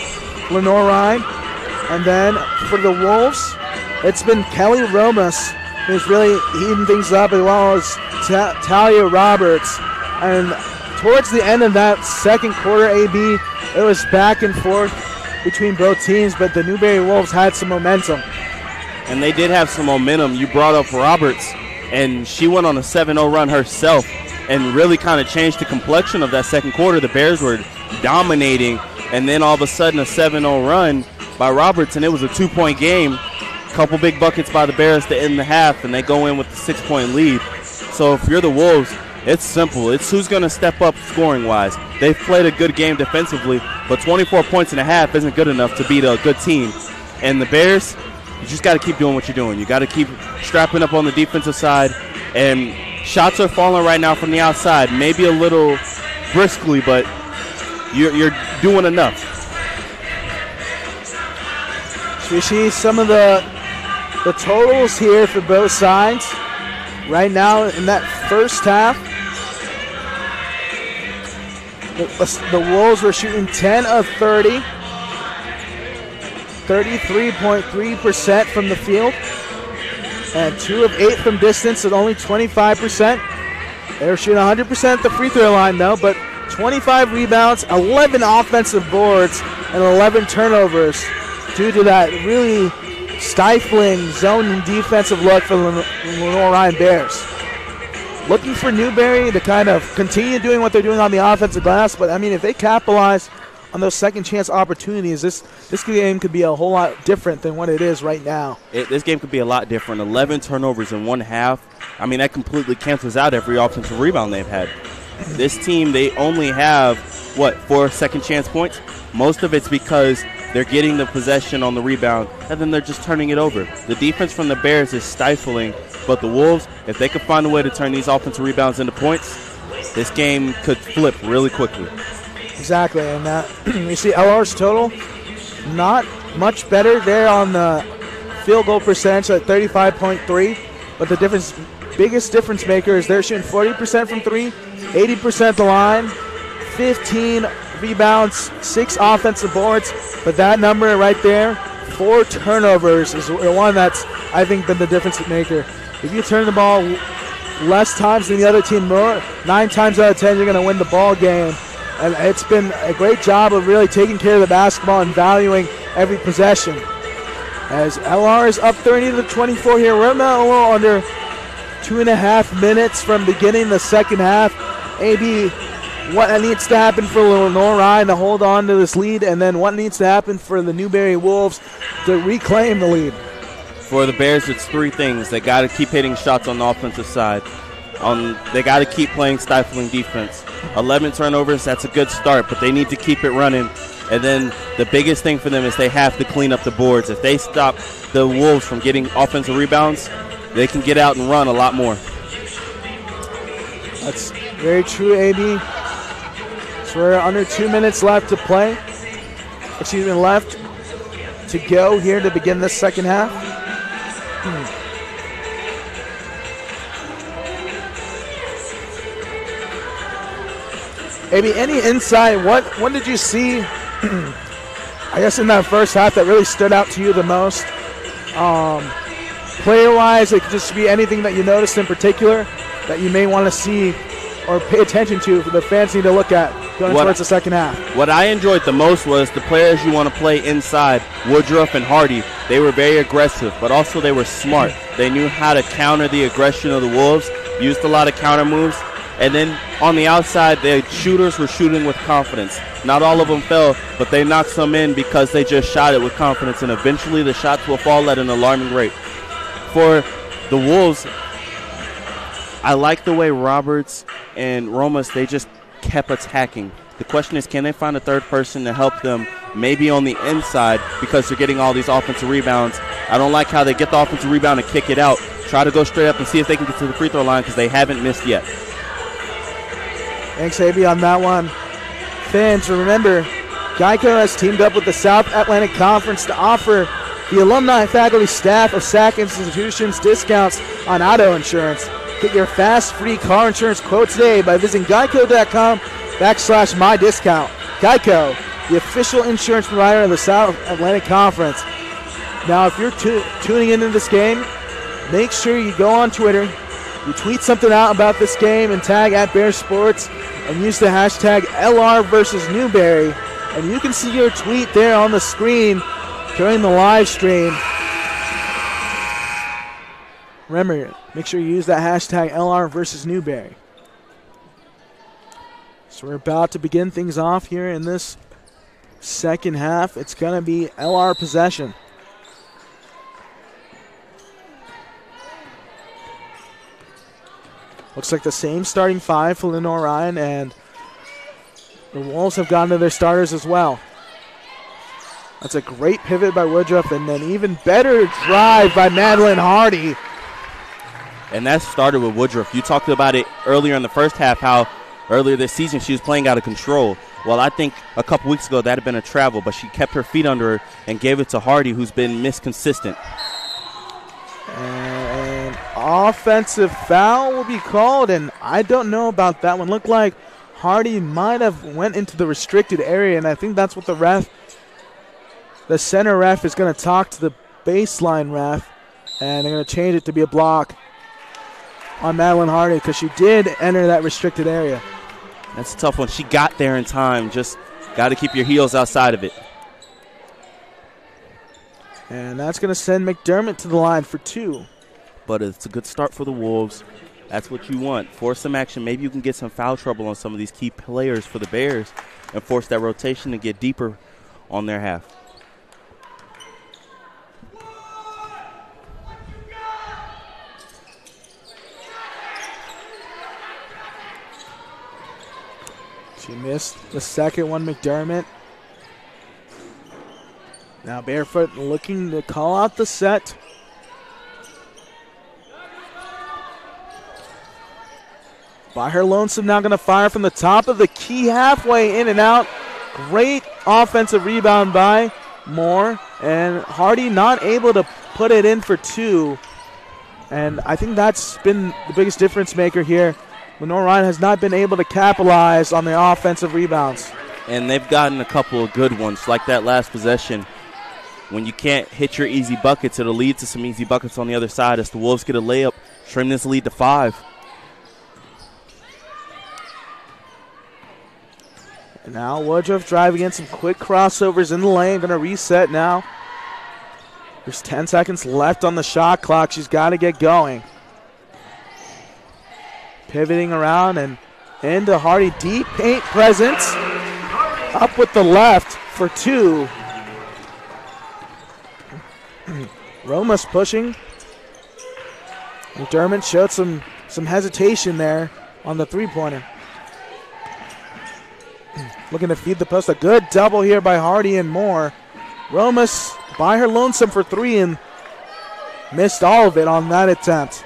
Lenoir-Rhyne. And then for the Wolves, it's been Kelly Romas who's really heating things up, as well as Talia Roberts. And towards the end of that second quarter, AB, it was back and forth between both teams, but the Newberry Wolves had some momentum. And they did have some momentum. You brought up Roberts, and she went on a 7-0 run herself and really kind of changed the complexion of that second quarter. The Bears were dominating, and then all of a sudden a 7-0 run by Roberts, and it was a 2-point game. Couple big buckets by the Bears to end the half, and they go in with the 6-point lead. So if you're the Wolves, it's simple. It's who's going to step up scoring-wise. They've played a good game defensively, but 24 points and a half isn't good enough to beat a good team. And the Bears, you just got to keep doing what you're doing. You got to keep strapping up on the defensive side. And shots are falling right now from the outside, maybe a little briskly, but you're doing enough. So we see some of the totals here for both sides. Right now in that first half, the Wolves were shooting 10 of 30, 33.3% from the field, and 2 of 8 from distance at only 25%. They were shooting 100% at the free throw line though, but 25 rebounds, 11 offensive boards, and 11 turnovers due to that really stifling zone and defensive look for the Lenoir-Rhyne Bears. Looking for Newberry to kind of continue doing what they're doing on the offensive glass, but I mean, if they capitalize on those second chance opportunities, this game could be a whole lot different than what it is right now. This game could be a lot different. 11 turnovers in one half. I mean, that completely cancels out every offensive rebound they've had. This team, they only have, 4 second chance points? Most of it's because they're getting the possession on the rebound, and then they're just turning it over. The defense from the Bears is stifling, but the Wolves, if they could find a way to turn these offensive rebounds into points, this game could flip really quickly. Exactly, and you see LR's total, not much better there on the field goal percentage at 35.3, but the biggest difference maker is they're shooting 40% from 3, 80% at the line, 15 rebounds, 6 offensive boards, but that number right there, 4 turnovers is the one that's, I think, been the difference maker. If you turn the ball less times than the other team, 9 times out of 10, you're going to win the ball game. And it's been a great job of really taking care of the basketball and valuing every possession. As LR is up 30-24 here, we're about a little under 2.5 minutes from beginning the second half. AB, what needs to happen for Lenoir-Rhyne to hold on to this lead, and then what needs to happen for the Newberry Wolves to reclaim the lead? For the Bears, it's 3 things. They got to keep hitting shots on the offensive side. They got to keep playing stifling defense. 11 turnovers, that's a good start, but they need to keep it running. And then the biggest thing for them is they have to clean up the boards. If they stop the Wolves from getting offensive rebounds, they can get out and run a lot more. That's very true, AB. So we're under 2 minutes left to play. Left to go here to begin this second half. AB, any insight? What did you see, I guess, in that first half that really stood out to you the most? Player-wise, it could just be anything that you noticed in particular that you may want to see or pay attention to for the fans need to look at going towards the second half. What I enjoyed the most was the players you want to play inside, Woodruff and Hardy. They were very aggressive, but also they were smart. They knew how to counter the aggression of the Wolves, used a lot of counter moves. And then on the outside, the shooters were shooting with confidence. Not all of them fell, but they knocked some in because they just shot it with confidence, and eventually the shots will fall at an alarming rate. for the Wolves, I like the way Roberts and Romas, they just kept attacking. The question is, can they find a third person to help them, maybe on the inside, because they're getting all these offensive rebounds. I don't like how they get the offensive rebound and kick it out. Try to go straight up and see if they can get to the free throw line because they haven't missed yet. Thanks, AB, on that one. Fans, remember, Geico has teamed up with the South Atlantic Conference to offer the alumni, faculty, staff of SAC institutions discounts on auto insurance. Get your fast, free car insurance quote today by visiting geico.com/mydiscount. Geico, the official insurance provider of the South Atlantic Conference. Now, if you're tuning into this game, make sure you go on Twitter, you tweet something out about this game and tag @BearSports and use the hashtag LR versus Newberry. And you can see your tweet there on the screen during the live stream. Remember, make sure you use that hashtag LR versus Newberry. So we're about to begin things off here in this second half. It's going to be LR possession. Looks like the same starting five for Lenoir-Rhyne, and the Wolves have gone to their starters as well. That's a great pivot by Woodruff, and an even better drive by Madeline Hardy. And that started with Woodruff. You talked about it earlier in the first half, how earlier this season she was playing out of control. Well, I think a couple weeks ago that had been a travel, but she kept her feet under her and gave it to Hardy, who's been misconsistent. And offensive foul will be called, and I don't know about that one. Looked like Hardy might have went into the restricted area, and I think that's what the center ref is going to talk to the baseline ref, and they're going to change it to be a block on Madeline Hardy because she did enter that restricted area. That's a tough one. She got there in time. Just got to keep your heels outside of it. And that's going to send McDermott to the line for two. But it's a good start for the Wolves. That's what you want. Force some action. Maybe you can get some foul trouble on some of these key players for the Bears and force that rotation to get deeper on their half. She missed the second one, McDermott. Now Barefoot looking to call out the set. By her lonesome, now going to fire from the top of the key, halfway in and out. Great offensive rebound by Moore. And Hardy not able to put it in for two. And I think that's been the biggest difference maker here. Lenoir-Rhyne has not been able to capitalize on the offensive rebounds. And they've gotten a couple of good ones, like that last possession. When you can't hit your easy buckets, it'll lead to some easy buckets on the other side as the Wolves get a layup, trim this lead to 5. And now Woodruff driving in some quick crossovers in the lane. Going to reset now. There's 10 seconds left on the shot clock. She's got to get going. Pivoting around and into Hardy. Deep paint presence. Up with the left for two. Romas pushing. McDermott showed some hesitation there on the three-pointer. Looking to feed the post. A good double here by Hardy and Moore. Romas by her lonesome for three and missed all of it on that attempt.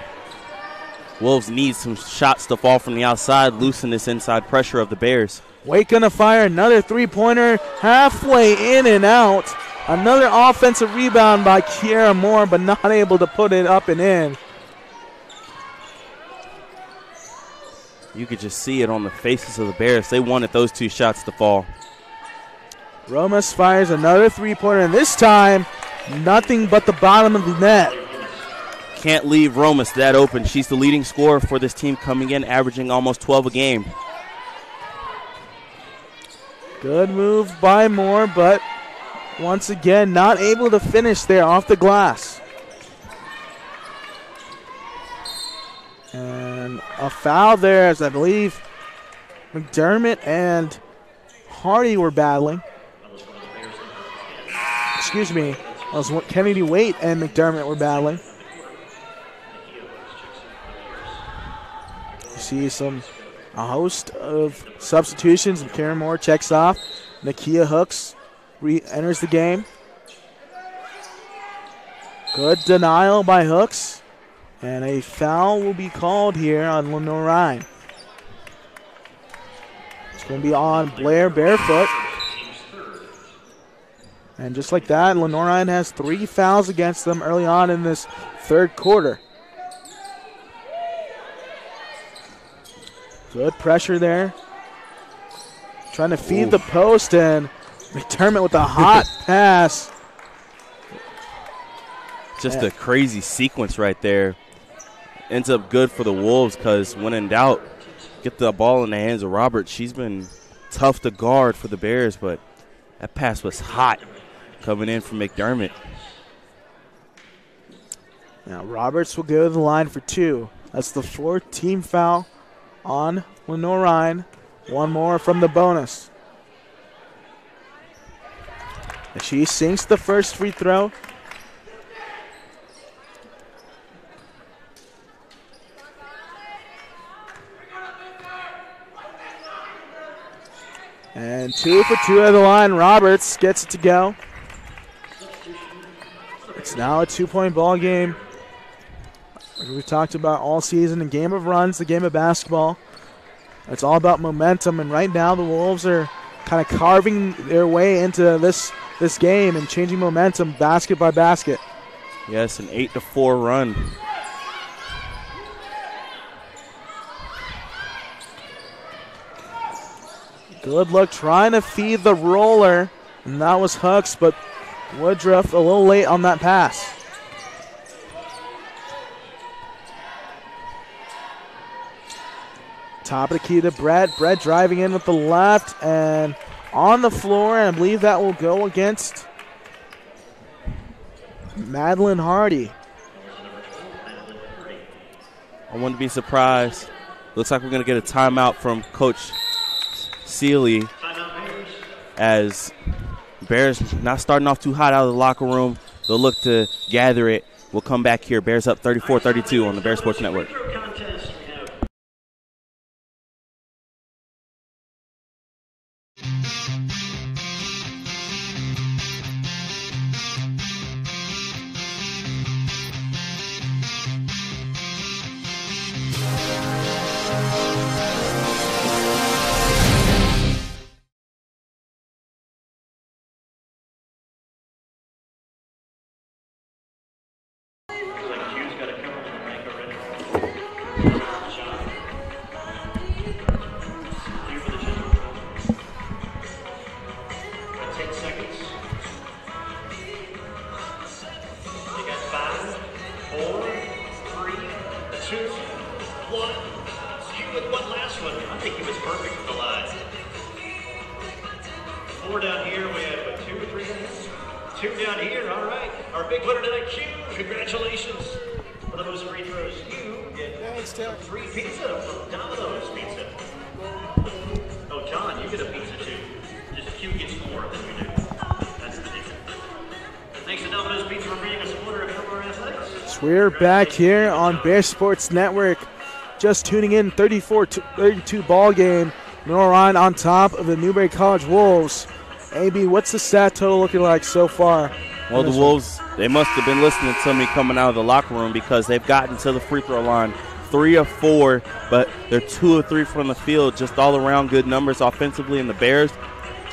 Wolves need some shots to fall from the outside, loosen this inside pressure of the Bears. Wake gonna fire another three-pointer halfway in and out. Another offensive rebound by Kiera Moore, but not able to put it up and in. You could just see it on the faces of the Bears. They wanted those two shots to fall. Romas fires another three-pointer, and this time, nothing but the bottom of the net. Can't leave Romas that open. She's the leading scorer for this team, coming in, averaging almost 12 a game. Good move by Moore, but once again, not able to finish there off the glass. And a foul there, as I believe McDermott and Hardy were battling. Excuse me, as Kennedy Waite and McDermott were battling. see a host of substitutions. Karen Moore checks off. Nakia Hooks enters the game. Good denial by Hooks. And a foul will be called here on Lenoir-Rhyne. It's going to be on Blair Barefoot. And just like that, Lenoir-Rhyne has 3 fouls against them early on in this third quarter. Good pressure there. Trying to feed the post, and McDermott with a hot pass. Just a crazy sequence right there. Ends up good for the Wolves because when in doubt, get the ball in the hands of Roberts. She's been tough to guard for the Bears, but that pass was hot coming in from McDermott. Now Roberts will go to the line for 2. That's the 4th team foul on Lenoir-Rhyne. 1 more from the bonus. She sinks the first free throw. And 2 for 2 at the line. Roberts gets it to go. It's now a 2-point ball game. Like we've talked about all season, a game of runs, the game of basketball. It's all about momentum, and right now the Wolves are kind of carving their way into this game and changing momentum basket by basket. Yes, an 8-4 run. Good look trying to feed the roller, and that was Hooks, but Woodruff a little late on that pass. Top of the key to Brett. Brett driving in with the left and on the floor, and I believe that will go against Madeline Hardy. I wouldn't be surprised. Looks like we're going to get a timeout from Coach Seeley as Bears not starting off too hot out of the locker room. They'll look to gather it. We'll come back here. Bears up 34-32 on the Bears Sports Network. We're back here on Bears Sports Network. Just tuning in, 34-32 ball game. Lenoir-Rhyne on top of the Newberry College Wolves. AB, what's the stat total looking like so far? Well, the Wolves, they must have been listening to me coming out of the locker room because they've gotten to the free throw line 3 of 4, but they're 2 of 3 from the field. Just all around good numbers offensively. And the Bears,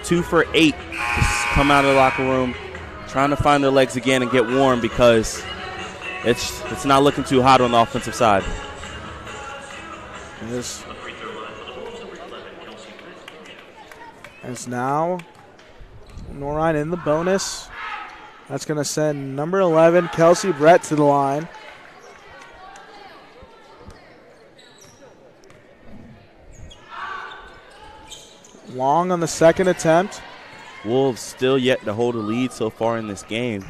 2 for 8, just come out of the locker room trying to find their legs again and get warm because it's not looking too hot on the offensive side. As now Lenoir-Rhyne in the bonus. That's going to send number 11, Kelsey Brett, to the line. Long on the second attempt. Wolves still yet to hold a lead so far in this game.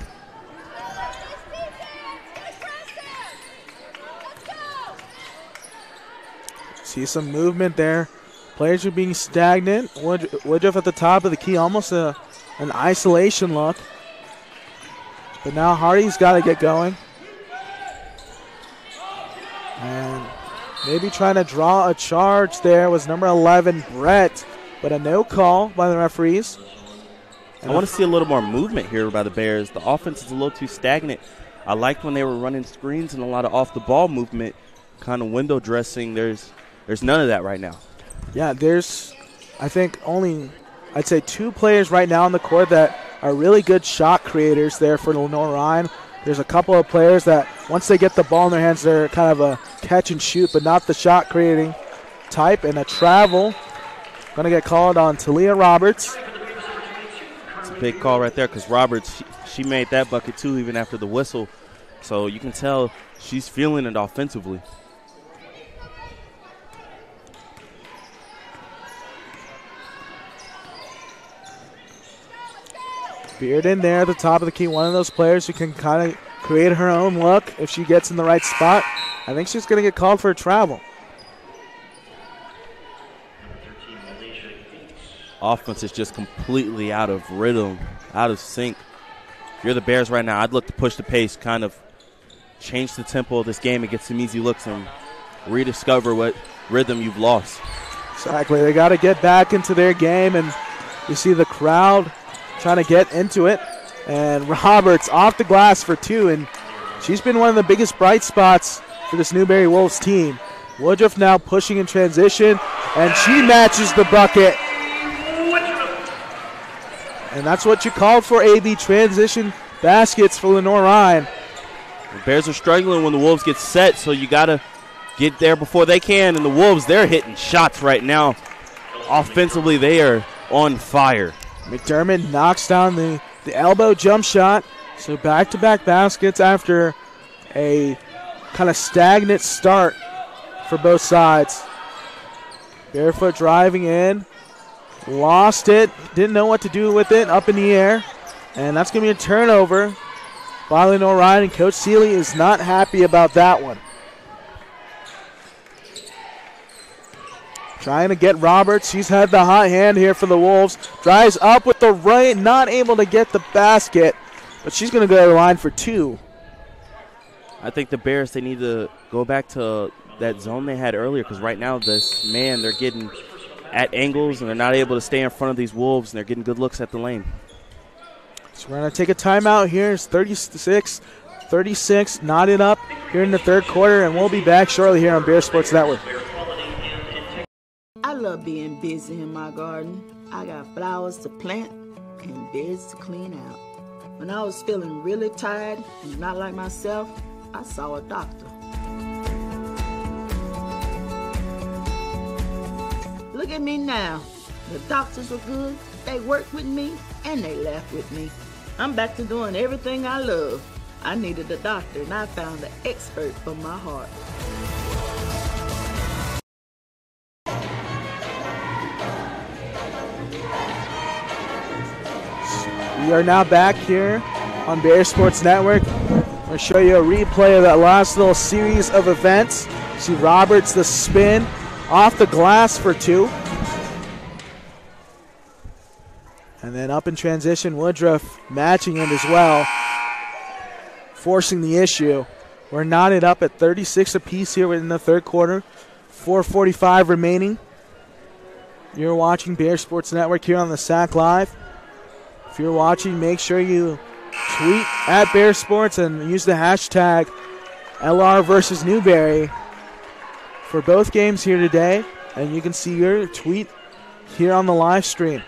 See some movement there. Players are being stagnant. Woodruff at the top of the key, almost an isolation look. But now Hardy's got to get going. And Maybe trying to draw a charge there was number 11, Brett, but a no call by the referees. I want to see a little more movement here by the Bears. The offense is a little too stagnant. I liked when they were running screens and a lot of off-the-ball movement, kind of window dressing. There's none of that right now. Yeah, there's, I think, only, I'd say 2 players right now on the court that are really good shot creators there for Lenoir-Rhyne. There's a couple of players that once they get the ball in their hands, they're kind of a catch and shoot, but not the shot creating type. And a travel, going to get called on Talia Roberts. It's a big call right there because Roberts, she made that bucket too even after the whistle. So you can tell she's feeling it offensively. Beard in there at the top of the key, one of those players who can kind of create her own look if she gets in the right spot. I think she's going to get called for a travel. Offense is just completely out of rhythm, out of sync. If you're the Bears right now, I'd look to push the pace, kind of change the tempo of this game and get some easy looks and rediscover what rhythm you've lost. Exactly. They got to get back into their game, and you see the crowd trying to get into it. And Roberts off the glass for 2, and she's been one of the biggest bright spots for this Newberry Wolves team. Woodruff now pushing in transition, and she matches the bucket. And that's what you called for, AB, transition baskets for Lenoir-Rhyne. The Bears are struggling when the Wolves get set, so you got to get there before they can. And the Wolves, they're hitting shots right now. Offensively, they are on fire. McDermott knocks down the elbow jump shot. So back-to-back baskets after a kind of stagnant start for both sides. Barefoot driving in. Lost it. Didn't know what to do with it. Up in the air. And that's going to be a turnover by Lenoir-Rhyne. And Coach Seeley is not happy about that one. Trying to get Roberts. She's had the hot hand here for the Wolves. Drives up with the right. Not able to get the basket. But she's going to go to the line for 2. I think the Bears, they need to go back to that zone they had earlier, because right now this man, they're getting at angles and they're not able to stay in front of these Wolves, and they're getting good looks at the lane. So we're going to take a timeout here. It's 36, knotted up here in the third quarter, and we'll be back shortly here on Bear Sports Network. I love being busy in my garden. I got flowers to plant and beds to clean out. When I was feeling really tired and not like myself, I saw a doctor. Look at me now. The doctors were good, they worked with me, and they laughed with me. I'm back to doing everything I love. I needed a doctor, and I found the expert for my heart. We are now back here on Bear Sports Network. I'm going to show you a replay of that last little series of events. See Roberts, the spin off the glass for 2. And then up in transition, Woodruff matching it as well, forcing the issue. We're knotted up at 36 apiece here in the third quarter. 4:45 remaining. You're watching Bear Sports Network here on the SAC Live. If you're watching, make sure you tweet at Bear Sports and use the hashtag LR versus Newberry for both games here today. And you can see your tweet here on the live stream.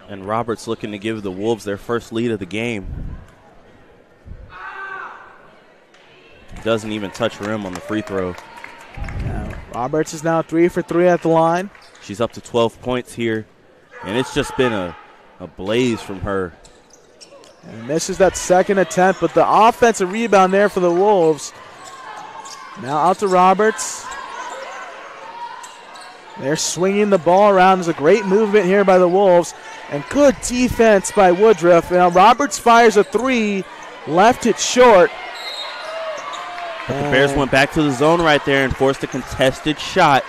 And Roberts looking to give the Wolves their first lead of the game. Doesn't even touch rim on the free throw. Roberts is now 3 for 3 at the line. She's up to 12 points here. And it's just been a blaze from her. And misses that second attempt, but the offensive rebound there for the Wolves. Now out to Roberts. They're swinging the ball around. There's a great movement here by the Wolves. And good defense by Woodruff. Now Roberts fires a 3, left it short. But the Bears went back to the zone right there and forced a contested shot.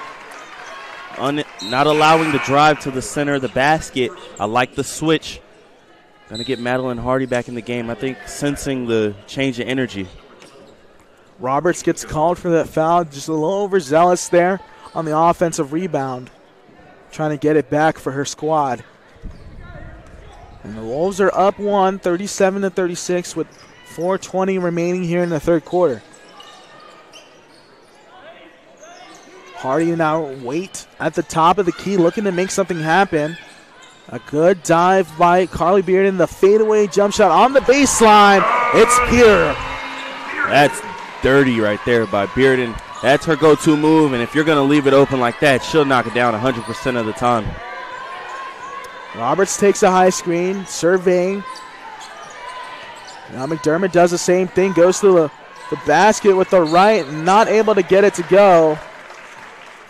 Not allowing the drive to the center of the basket. I like the switch. Going to get Madeline Hardy back in the game. I think sensing the change in energy. Roberts gets called for that foul. Just a little overzealous there on the offensive rebound. Trying to get it back for her squad. And the Wolves are up 1, 37-36 with 4:20 remaining here in the third quarter. Hardy now Waite at the top of the key looking to make something happen. A good dive by Carly Bearden. The fadeaway jump shot on the baseline. It's pure. That's dirty right there by Bearden. That's her go-to move, and if you're going to leave it open like that, she'll knock it down 100% of the time. Roberts takes a high screen, surveying. Now McDermott does the same thing, goes to the basket with the right, not able to get it to go.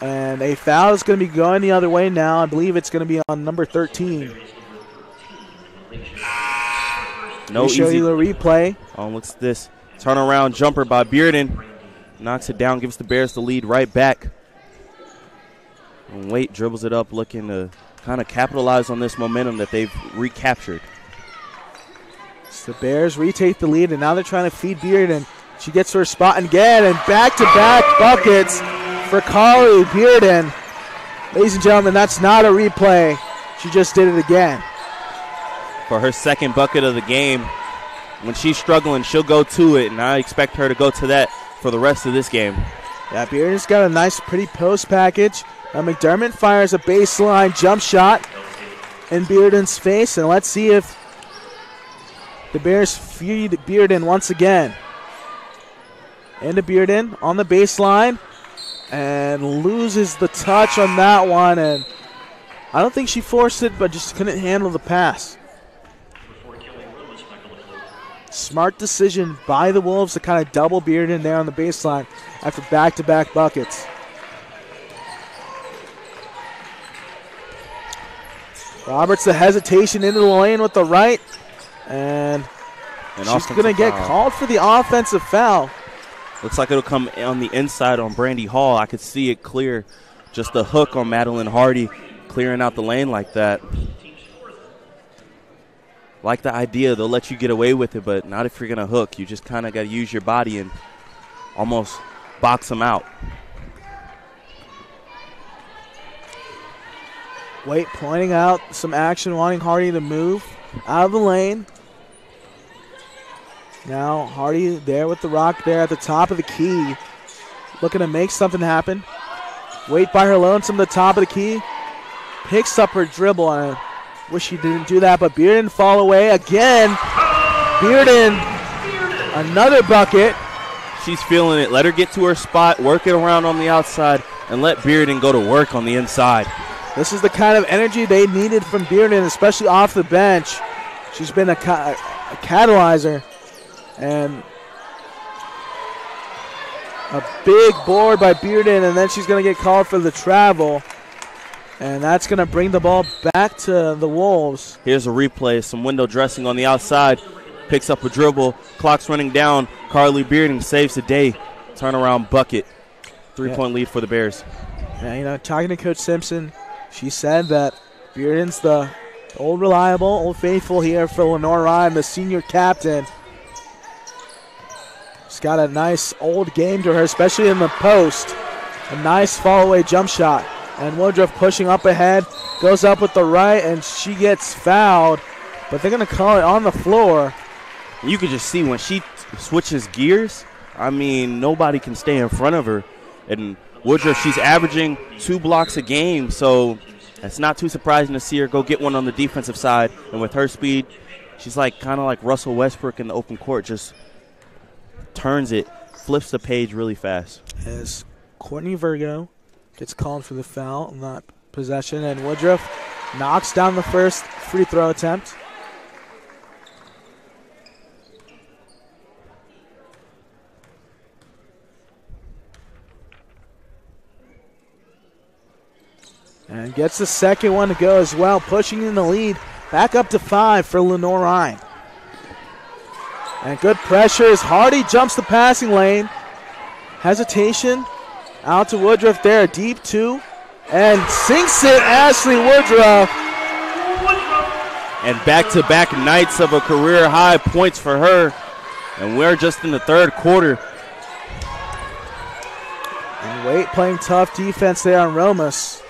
And a foul is going to be going the other way now. I believe it's going to be on number 13. No easy. Show you the replay. Oh, what's this? Turnaround jumper by Bearden. Knocks it down, gives the Bears the lead right back. And Waite dribbles it up, looking to kind of capitalize on this momentum that they've recaptured. So the Bears retake the lead, and now they're trying to feed Bearden. She gets to her spot again, and back-to-back buckets for Carly Bearden. Ladies and gentlemen, that's not a replay. She just did it again. For her second bucket of the game. When she's struggling, she'll go to it, and I expect her to go to that for the rest of this game. Yeah, Bearden's got a nice, pretty post package. Now McDermott fires a baseline jump shot in Bearden's face, and let's see if the Bears feed Bearden once again. Into Bearden on the baseline, and loses the touch on that one, and I don't think she forced it, but just couldn't handle the pass. Smart decision by the Wolves to kind of double Bearden there on the baseline after back-to-back buckets. Roberts, the hesitation into the lane with the right, and she's going to get called for the offensive foul. Looks like it'll come on the inside on Brandy Hall. I could see it clear. Just a hook on Madeline Hardy, clearing out the lane like that. Like the idea, they'll let you get away with it, but not if you're going to hook. You just kind of got to use your body and almost box them out. Waite pointing out some action, wanting Hardy to move out of the lane. Now Hardy there with the rock there at the top of the key, looking to make something happen. Waite by her lonesome at the top of the key. Picks up her dribble, and I wish she didn't do that, but Bearden fall away again. Bearden, another bucket. She's feeling it. Let her get to her spot, work it around on the outside, and let Bearden go to work on the inside. This is the kind of energy they needed from Bearden, especially off the bench. She's been a catalyzer. And a big board by Bearden, and then she's going to get called for the travel. And that's going to bring the ball back to the Wolves. Here's a replay. Some window dressing on the outside. Picks up a dribble. Clock's running down. Carly Bearden saves the day. Turnaround bucket. 3-point lead for the Bears. Yeah, you know, talking to Coach Simpson, she said that Bearden's the old reliable, old faithful here for Lenoir-Rhyne, the senior captain. She's got a nice old game to her, especially in the post. A nice fall-away jump shot. And Woodruff pushing up ahead, goes up with the right, and she gets fouled. But they're going to call it on the floor. You can just see when she switches gears, I mean, nobody can stay in front of her. And Woodruff, she's averaging 2 blocks a game, so it's not too surprising to see her go get one on the defensive side. And with her speed, she's like kind of like Russell Westbrook in the open court, just turns it, flips the page really fast. As Courtney Virgo gets called for the foul on that possession, and Woodruff knocks down the first free throw attempt. And gets the second one to go as well, pushing in the lead. Back up to 5 for Lenoir-Rhyne. And good pressure as Hardy jumps the passing lane. Hesitation. Out to Woodruff there, deep 2. And sinks it, Ashley Woodruff. And back-to-back nights of a career-high points for her. And we're just in the third quarter. And Waite playing tough defense there on Romas.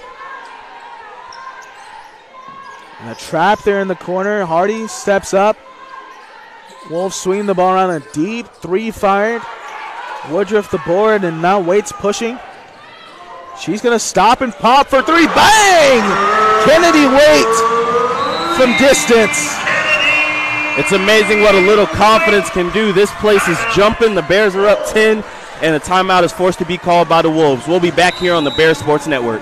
And a trap there in the corner. Hardy steps up. Wolves swing the ball around a deep three fired. Woodruff the board, and now Waite's pushing. She's going to stop and pop for three. Bang! Kennedy Waite from distance. It's amazing what a little confidence can do. This place is jumping. The Bears are up 10, and a timeout is forced to be called by the Wolves. We'll be back here on the Bears Sports Network.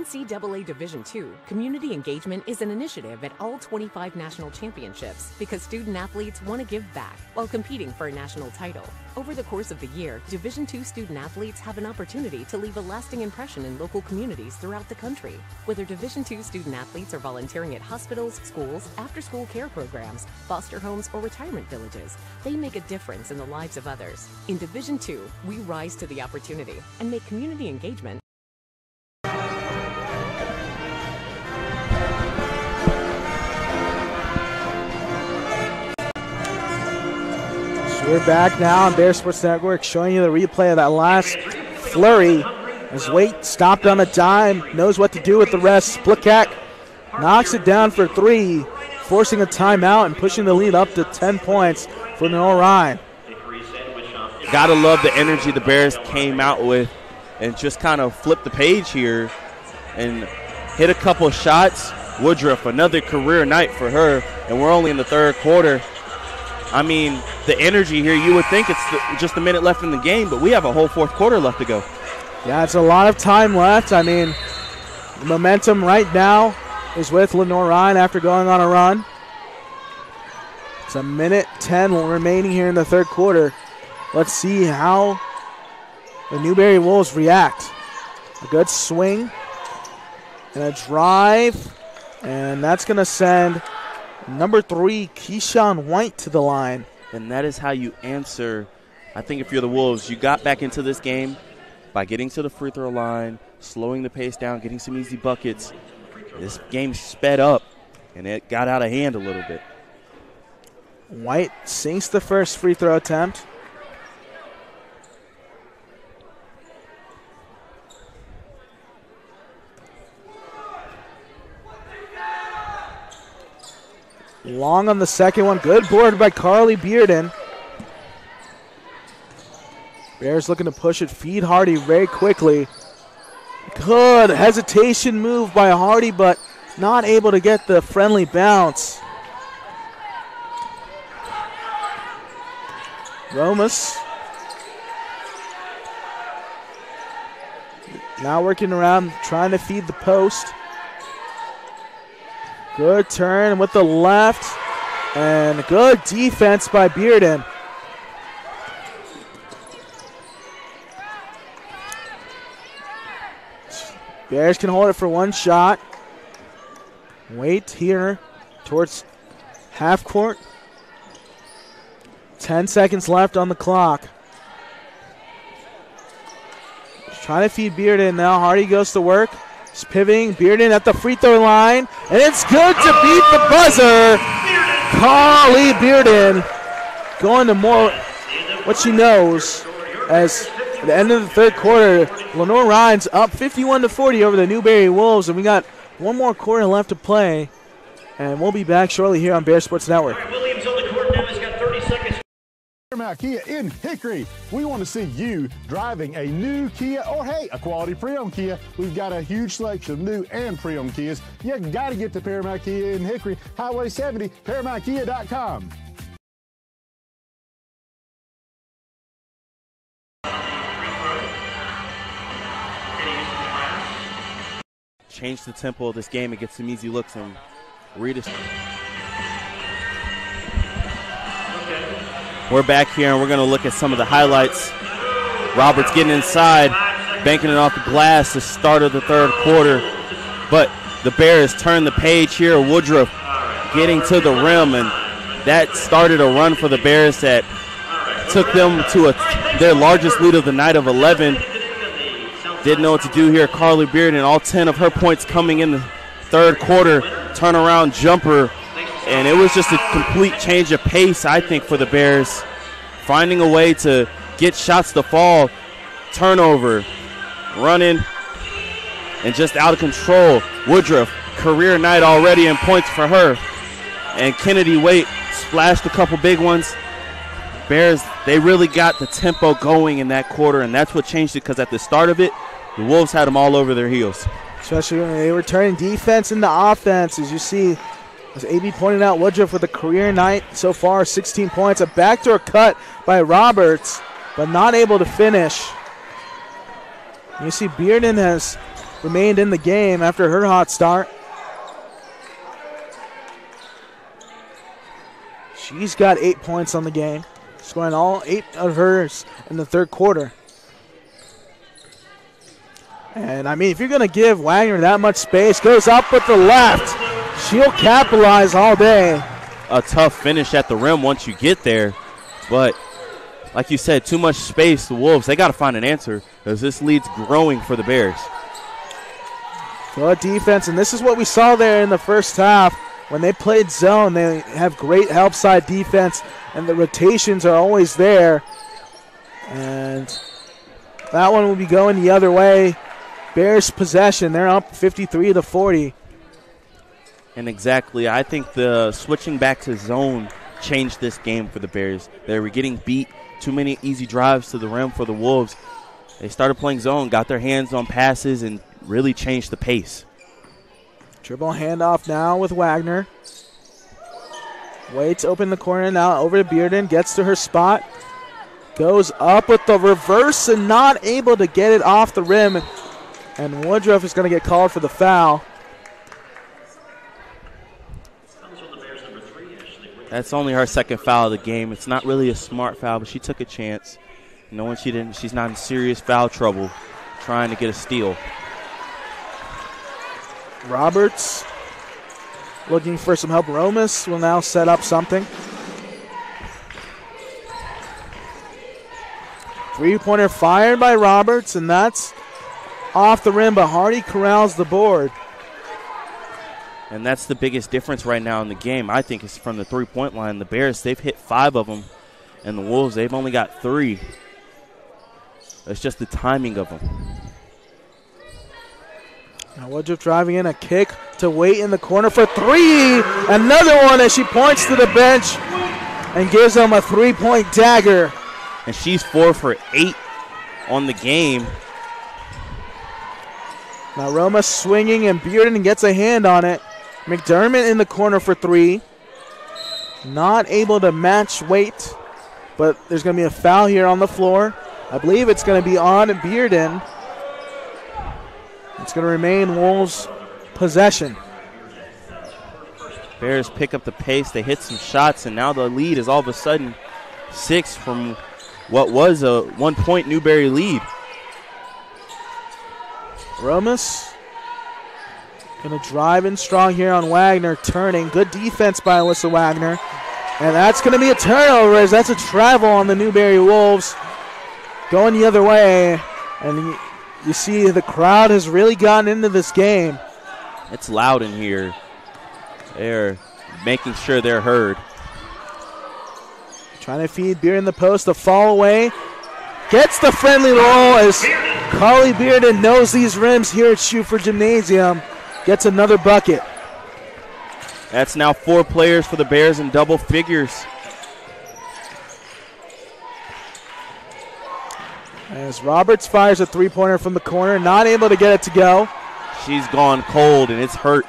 NCAA Division II, community engagement is an initiative at all 25 national championships because student athletes want to give back while competing for a national title. Over the course of the year, Division II student athletes have an opportunity to leave a lasting impression in local communities throughout the country. Whether Division II student athletes are volunteering at hospitals, schools, after-school care programs, foster homes, or retirement villages, they make a difference in the lives of others. In Division II, we rise to the opportunity and make community engagement We're back now on Bears Sports Network, showing you the replay of that last flurry as Waite stopped on a dime, knows what to do with the rest. Splicak knocks it down for three, forcing a timeout and pushing the lead up to 10 points for Lenoir-Rhyne. Gotta love the energy the Bears came out with and just kind of flipped the page here and hit a couple shots. Woodruff, another career night for her, and we're only in the third quarter. I mean, the energy here, you would think it's just a minute left in the game, but we have a whole fourth quarter left to go. Yeah, it's a lot of time left. I mean, the momentum right now is with Lenoir-Rhyne after going on a run. It's a minute 10 remaining here in the third quarter. Let's see how the Newberry Wolves react. A good swing and a drive, and that's going to send number 3, Keyshawn White, to the line. And that is how you answer. I think if you're the Wolves, you got back into this game by getting to the free throw line, slowing the pace down, getting some easy buckets. This game sped up, and it got out of hand a little bit. White sinks the first free throw attempt. Long on the second one. Good board by Carly Bearden. Bears looking to push it. Feed Hardy very quickly. Good hesitation move by Hardy, but not able to get the friendly bounce. Romas. Now working around, trying to feed the post. Good turn with the left, and good defense by Bearden. Bears can hold it for one shot. Wait here towards half court. 10 seconds left on the clock. Trying to feed Bearden now. Hardy goes to work. He's pivoting. Bearden at the free throw line. And it's good to beat the buzzer. Carly Bearden going to more what she knows as at the end of the third quarter. Lenoir-Rhyne's up 51-40 over the Newberry Wolves. And we got one more quarter left to play. And we'll be back shortly here on Bears Sports Network. Williams on the court now. He's got 30 seconds. Paramount Kia in Hickory. We want to see you driving a new Kia or, hey, a quality pre-owned Kia. We've got a huge selection of new and pre-owned Kias. You got to get to Paramount Kia in Hickory, Highway 70, ParamountKia.com. Change the tempo of this game and get some easy looks and redistribute. We're back here, and we're going to look at some of the highlights. Roberts getting inside, banking it off the glass, the start of the third quarter. But the Bears turn the page here. Woodruff getting to the rim, and that started a run for the Bears that took them to their largest lead of the night of 11. Didn't know what to do here. Carly Bearden, all 10 of her points coming in the third quarter. Turnaround jumper. And it was just a complete change of pace, I think, for the Bears. Finding a way to gets shots to fall. Turnover, running, and just out of control. Woodruff, career night already in points for her. And Kennedy Waite splashed a couple big ones. Bears, they really got the tempo going in that quarter, and that's what changed it, because at the start of it, the Wolves had them all over their heels. Especially when they were turning defense into offense. As you see, as AB pointed out, Woodruff with a career night so far, 16 points. A backdoor cut by Roberts, but not able to finish. You see Bearden has remained in the game after her hot start. She's got 8 points on the game, scoring all 8 of hers in the third quarter. And, I mean, if you're going to give Wagner that much space, goes up with the left. She'll capitalize all day. A tough finish at the rim once you get there. But, like you said, too much space. The Wolves, they got to find an answer, as this lead's growing for the Bears. Good defense, and this is what we saw there in the first half. When they played zone, they have great help side defense, and the rotations are always there. And that one will be going the other way. Bears possession. They're up 53-40. And exactly, I think the switching back to zone changed this game for the Bears. They were getting beat. Too many easy drives to the rim for the Wolves. They started playing zone, got their hands on passes, and really changed the pace. Dribble handoff now with Wagner. Waits open the corner now over to Bearden. Gets to her spot. Goes up with the reverse and not able to get it off the rim. And Woodruff is going to get called for the foul. That's only her second foul of the game. It's not really a smart foul, but she took a chance. Knowing she's not in serious foul trouble, trying to get a steal. Roberts looking for some help. Romas will now set up something. Three-pointer fired by Roberts, and that's off the rim, but Hardy corrals the board. And that's the biggest difference right now in the game, I think, is from the three-point line. The Bears, they've hit 5 of them, and the Wolves, they've only got 3. It's just the timing of them. Now Woodruff driving in, a kick to Waite in the corner for 3. Another one as she points to the bench and gives them a 3-point dagger. And she's 4 for 8 on the game. Now Roma swinging, and Bearden gets a hand on it. McDermott in the corner for 3. Not able to match Waite, but there's going to be a foul here on the floor. I believe it's going to be on Bearden. It's going to remain Wolves' possession. Bears pick up the pace. They hit some shots, and now the lead is all of a sudden 6 from what was a 1-point Newberry lead. Romas going to drive in strong here on Wagner, turning. Good defense by Alyssa Wagner. And that's going to be a turnover, as that's a travel on the Newberry Wolves. Going the other way, and you see the crowd has really gotten into this game. It's loud in here. They're making sure they're heard. Trying to feed Bearden the post, a fall away. Gets the friendly roll as Carly Bearden knows these rims here at Schufer Gymnasium. Gets another bucket. That's now 4 players for the Bears in double figures. As Roberts fires a three-pointer from the corner, not able to get it to go. She's gone cold, and it's hurt.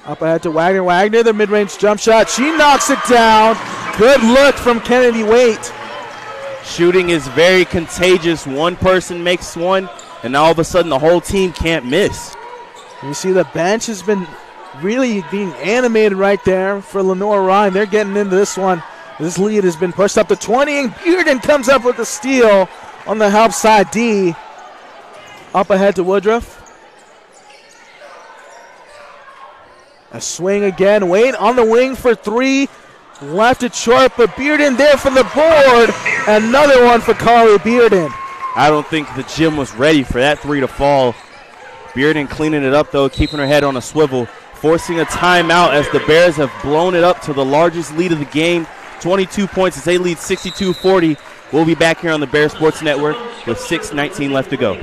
Up ahead to Wagner. Wagner, the mid-range jump shot. She knocks it down. Good look from Kennedy Waite. Shooting is very contagious. One person makes one, and all of a sudden the whole team can't miss. You see the bench has been really being animated right there for Lenoir-Rhyne. They're getting into this one. This lead has been pushed up to 20, and Bearden comes up with a steal on the help side D. Up ahead to Woodruff. A swing again. Waite on the wing for 3. Left it short, but Bearden there for the board. Another one for Carly Bearden. I don't think the gym was ready for that 3 to fall. Bearden cleaning it up, though, keeping her head on a swivel, forcing a timeout as the Bears have blown it up to the largest lead of the game. 22 points as they lead 62-40. We'll be back here on the Bear Sports Network with 6:19 left to go.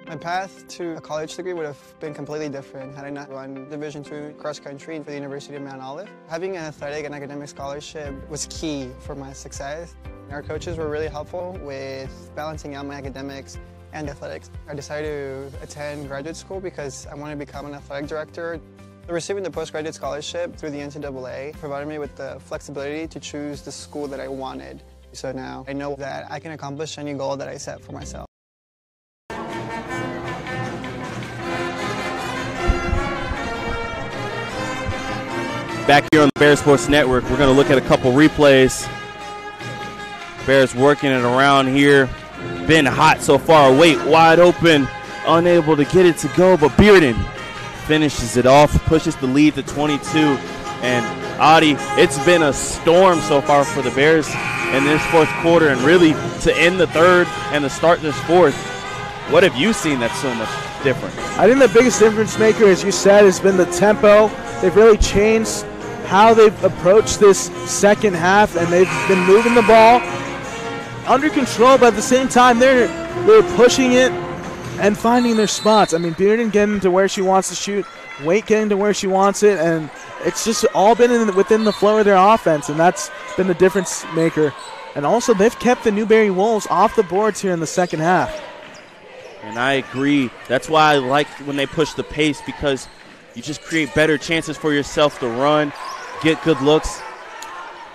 My path to a college degree would have been completely different had I not run Division II cross country for the University of Mount Olive. Having an athletic and academic scholarship was key for my success. Our coaches were really helpful with balancing out my academics and athletics. I decided to attend graduate school because I wanted to become an athletic director. Receiving the postgraduate scholarship through the NCAA provided me with the flexibility to choose the school that I wanted. So now I know that I can accomplish any goal that I set for myself. Back here on the Bear Sports Network, we're going to look at a couple replays. Bears working it around here. Been hot so far. Wait, wide open. Unable to get it to go, but Bearden finishes it off, pushes the lead to 22. And Adi, it's been a storm so far for the Bears in this fourth quarter, and really to end the third and to start this fourth. What have you seen that's so much different? I think the biggest difference maker, as you said, has been the tempo. They've really changed how they've approached this second half, and they've been moving the ball under control, but at the same time they're pushing it and finding their spots. I mean, Bearden getting to where she wants to shoot, Waite getting to where she wants it, and it's just all been within the flow of their offense, and that's been the difference maker. And also, they've kept the Newberry Wolves off the boards here in the second half. And I agree. That's why I like when they push the pace, because you just create better chances for yourself to run, get good looks.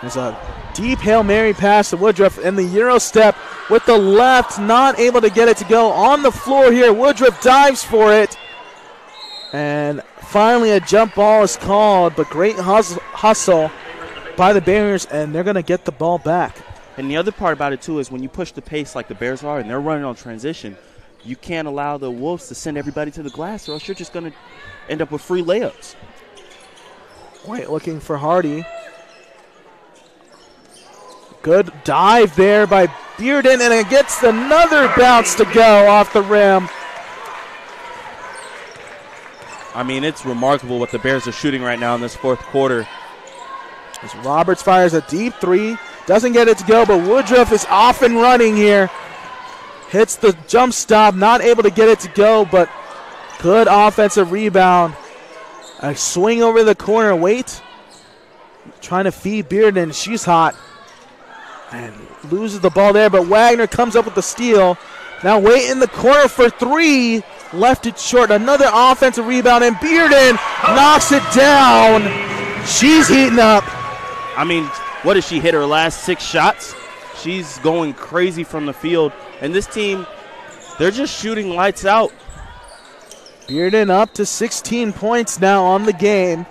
There's a deep Hail Mary pass to Woodruff in the Euro step with the left, not able to get it to go on the floor here. Woodruff dives for it. And finally a jump ball is called, but great hustle by the Bears, and they're going to get the ball back. And the other part about it, too, is when you push the pace like the Bears are and they're running on transition, you can't allow the Wolves to send everybody to the glass, or else you're just going to end up with free layups. White looking for Hardy. Good dive there by Bearden, and it gets another bounce to go off the rim. I mean, it's remarkable what the Bears are shooting right now in this fourth quarter. As Roberts fires a deep three, doesn't get it to go, but Woodruff is off and running here. Hits the jump stop, not able to get it to go, but good offensive rebound. A swing over the corner. Waite trying to feed Bearden. She's hot. And loses the ball there, but Wagner comes up with the steal. Now Waite in the corner for three. Left it short. Another offensive rebound, and Bearden knocks it down. She's heating up. I mean, what did she hit her last 6 shots? She's going crazy from the field. And this team, they're just shooting lights out. Bearden up to 16 points now on the game.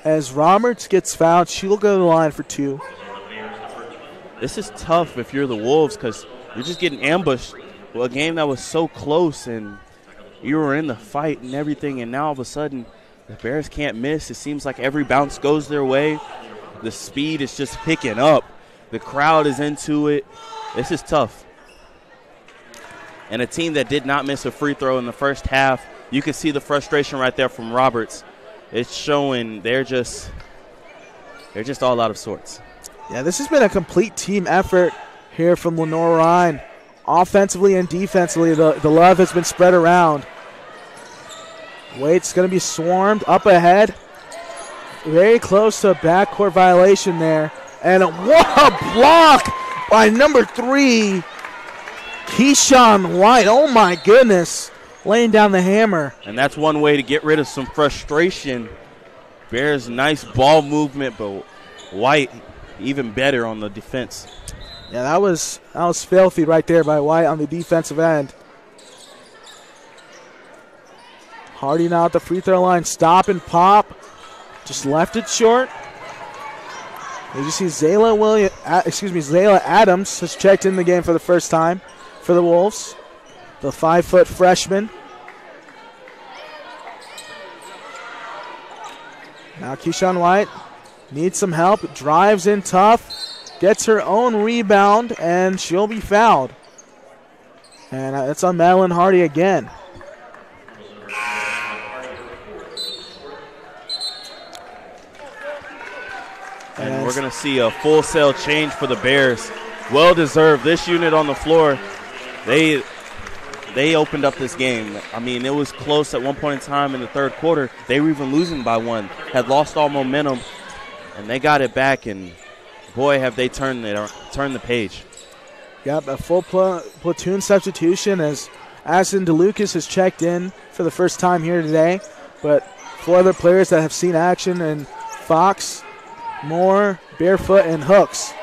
As Roberts gets fouled, she'll go to the line for 2. This is tough if you're the Wolves, because you're just getting ambushed. Well, a game that was so close, and you were in the fight and everything, and now all of a sudden the Bears can't miss. It seems like every bounce goes their way. The speed is just picking up. The crowd is into it. This is tough. And a team that did not miss a free throw in the first half, you can see the frustration right there from Roberts. It's showing they're just all out of sorts. Yeah, this has been a complete team effort here from Lenoir-Rhyne. Offensively and defensively, the love has been spread around. Waite's going to be swarmed up ahead. Very close to a backcourt violation there. And what a block by number 3, Keyshawn White. Oh, my goodness. Laying down the hammer. And that's one way to get rid of some frustration. Bears nice ball movement, but White even better on the defense. Yeah, that was filthy right there by White on the defensive end. Hardy now at the free throw line. Stop and pop. Just left it short. As you see, Zayla Adams has checked in the game for the first time for the Wolves. The 5-foot freshman. Now Keyshawn White needs some help. Drives in tough. Gets her own rebound, and she'll be fouled. And it's on Madeline Hardy again. And we're going to see a full sail change for the Bears. Well deserved. This unit on the floor, they opened up this game. I mean, it was close at one point in time in the third quarter. They were even losing by one, had lost all momentum, and they got it back, and boy, have they turned the page. Yep, a full platoon substitution as Addison DeLucas has checked in for the first time here today, but 4 other players that have seen action, and Fox, Moore, Barefoot, and Hooks.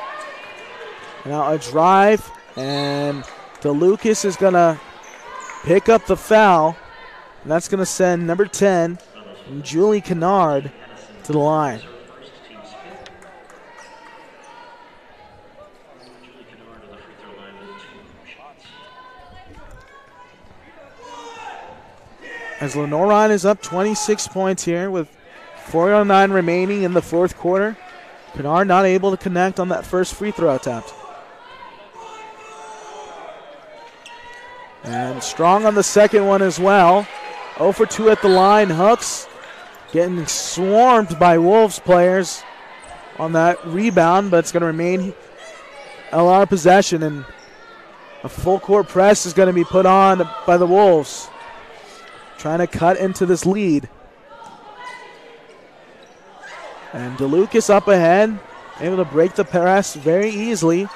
Now a drive, and DeLucas is going to pick up the foul, and that's going to send number 10, Julie Kennard, to the line. As Lenoir-Rhyne is up 26 points here with 4:09 remaining in the fourth quarter. Kennard not able to connect on that first free throw attempt. And strong on the second one as well. 0 for 2 at the line. Hooks getting swarmed by Wolves players on that rebound, but it's going to remain a lot of possession, and a full court press is going to be put on by the Wolves, trying to cut into this lead. And DeLucas up ahead, able to break the press very easily.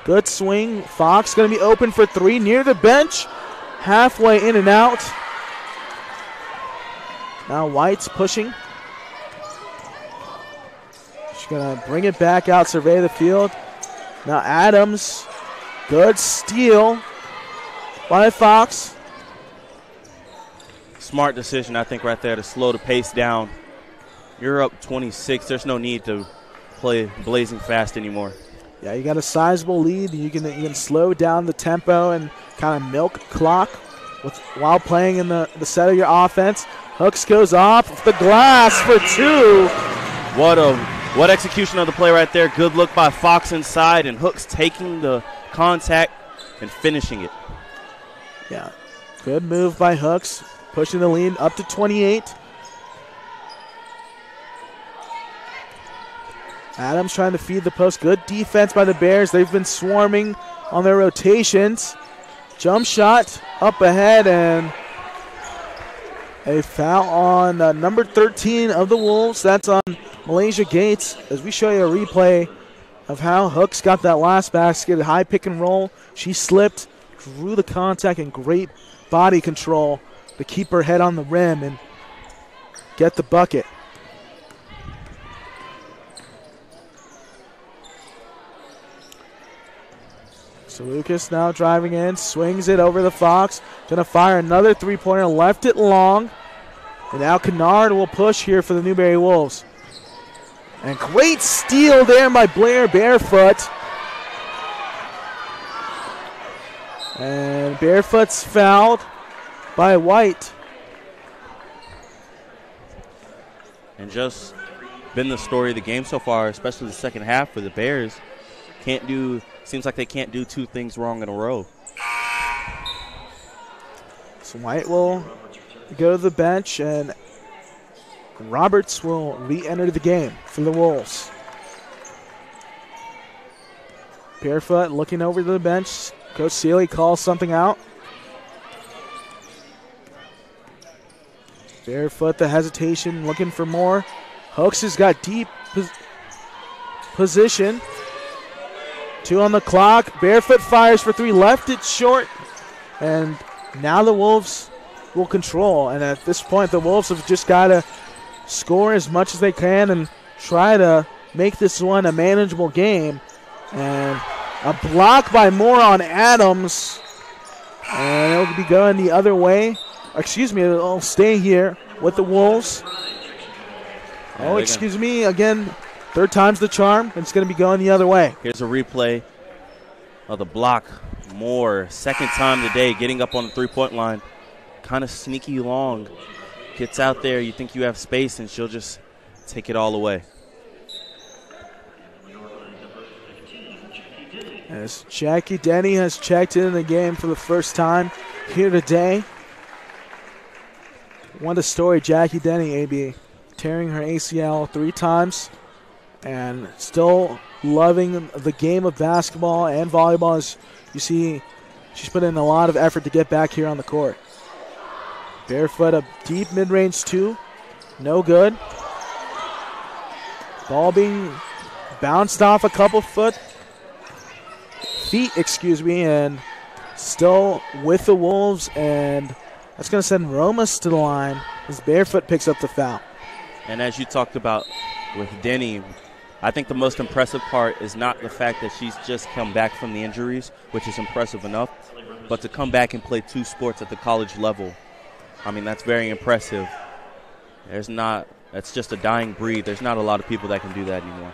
Good swing. Fox going to be open for 3 near the bench. Halfway in and out. Now White's pushing. She's going to bring it back out, survey the field. Now Adams. Good steal by Fox. Smart decision, I think, right there to slow the pace down. You're up 26. There's no need to play blazing fast anymore. Yeah, you got a sizable lead. You can slow down the tempo and kind of milk clock while playing in the set of your offense. Hooks goes off the glass for 2. What execution of the play right there. Good look by Fox inside, and Hooks taking the contact and finishing it. Yeah, good move by Hooks, pushing the lead up to 28. Adams trying to feed the post. Good defense by the Bears. They've been swarming on their rotations. Jump shot up ahead, and a foul on number 13 of the Wolves. That's on Malaysia Gates. As we show you a replay of how Hooks got that last basket, a high pick and roll. She slipped, drew the contact, and great body control to keep her head on the rim and get the bucket. So Lucas now driving in, swings it over the Fox. Gonna fire another three-pointer, left it long. And now Kennard will push here for the Newberry Wolves. And great steal there by Blair Barefoot. And Barefoot's fouled by White. And just been the story of the game so far, especially the second half for the Bears. Seems like they can't do 2 things wrong in a row. So White will go to the bench, and Roberts will re-enter the game for the Wolves. Barefoot looking over to the bench. Coach Seeley calls something out. Barefoot, the hesitation, looking for more. Hooks has got deep position. 2 on the clock. Barefoot fires for 3, left it short. And now the Wolves will control. And at this point, the Wolves have just got to score as much as they can and try to make this one a manageable game. And a block by Moore on Adams. And it'll be going the other way. Excuse me, it'll stay here with the Wolves. Oh, excuse me, again. 3rd time's the charm. It's going to be going the other way. Here's a replay of the block. Moore, 2nd time today, getting up on the 3-point line. Kind of sneaky long. Gets out there, you think you have space, and she'll just take it all away. As Jackie Denny has checked in the game for the first time here today. What a story, Jackie Denny, AB. Tearing her ACL 3 times. and still loving the game of basketball and volleyball. As you see, she's put in a lot of effort to get back here on the court. Barefoot, a deep mid-range 2. No good. Ball being bounced off a couple feet, and still with the Wolves, and that's going to send Romas to the line as Barefoot picks up the foul. And as you talked about with Denny, I think the most impressive part is not the fact that she's just come back from the injuries, which is impressive enough, but to come back and play 2 sports at the college level. I mean, that's very impressive. That's just a dying breed. There's not a lot of people that can do that anymore.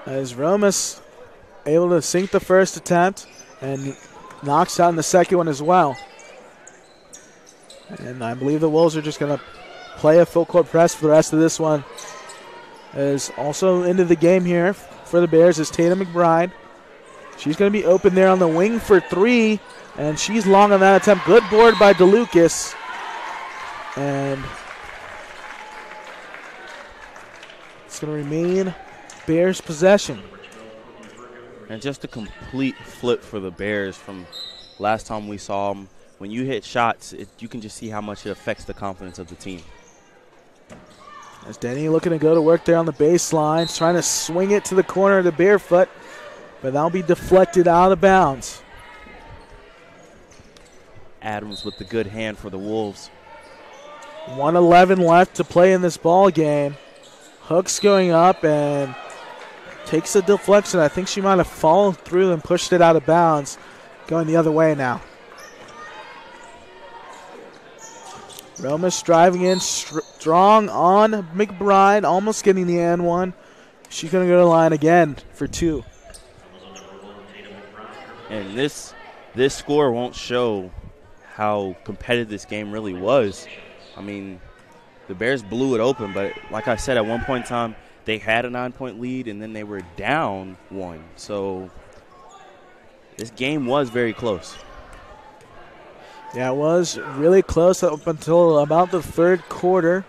As Romas able to sink the first attempt and knocks out in the second one as well. And I believe the Wolves are just going to play a full court press for the rest of this one. As also into the game here for the Bears is Tatum McBride. She's going to be open there on the wing for 3, and she's long on that attempt. Good board by DeLucas. And it's going to remain Bears possession. And just a complete flip for the Bears from last time we saw them. When you hit shots, you can just see how much it affects the confidence of the team. As Denny looking to go to work there on the baseline, trying to swing it to the corner of the Barefoot, but that'll be deflected out of bounds. Adams with the good hand for the Wolves. 1:11 left to play in this ball game. Hooks going up and takes a deflection. I think she might have fallen through and pushed it out of bounds. Going the other way now. Romas driving in strong on McBride, almost getting the and one. She's going to go to the line again for 2. And this score won't show how competitive this game really was. I mean, the Bears blew it open, but like I said, at one point in time, they had a 9-point lead, and then they were down 1. So this game was very close. Yeah, it was really close up until about the third quarter.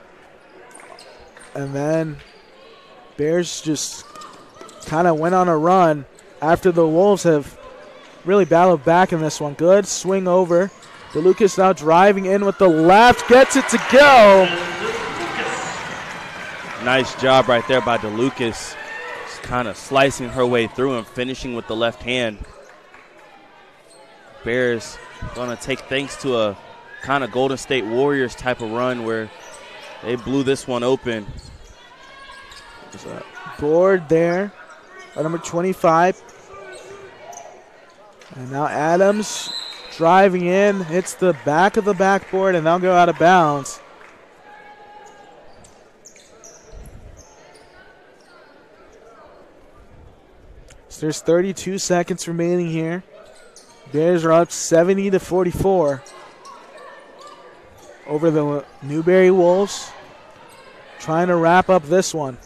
And then Bears just kind of went on a run after the Wolves have really battled back in this one. Good swing over. DeLucas now driving in with the left, gets it to go. Nice job right there by DeLucas. Just kind of slicing her way through and finishing with the left hand. Bears going to take things to a kind of Golden State Warriors type of run where they blew this one open. There's a board there by number 25. And now Adams driving in, hits the back of the backboard, and they'll go out of bounds. So there's 32 seconds remaining here. Bears are up 70-44 over the Newberry Wolves. Trying to wrap up this one.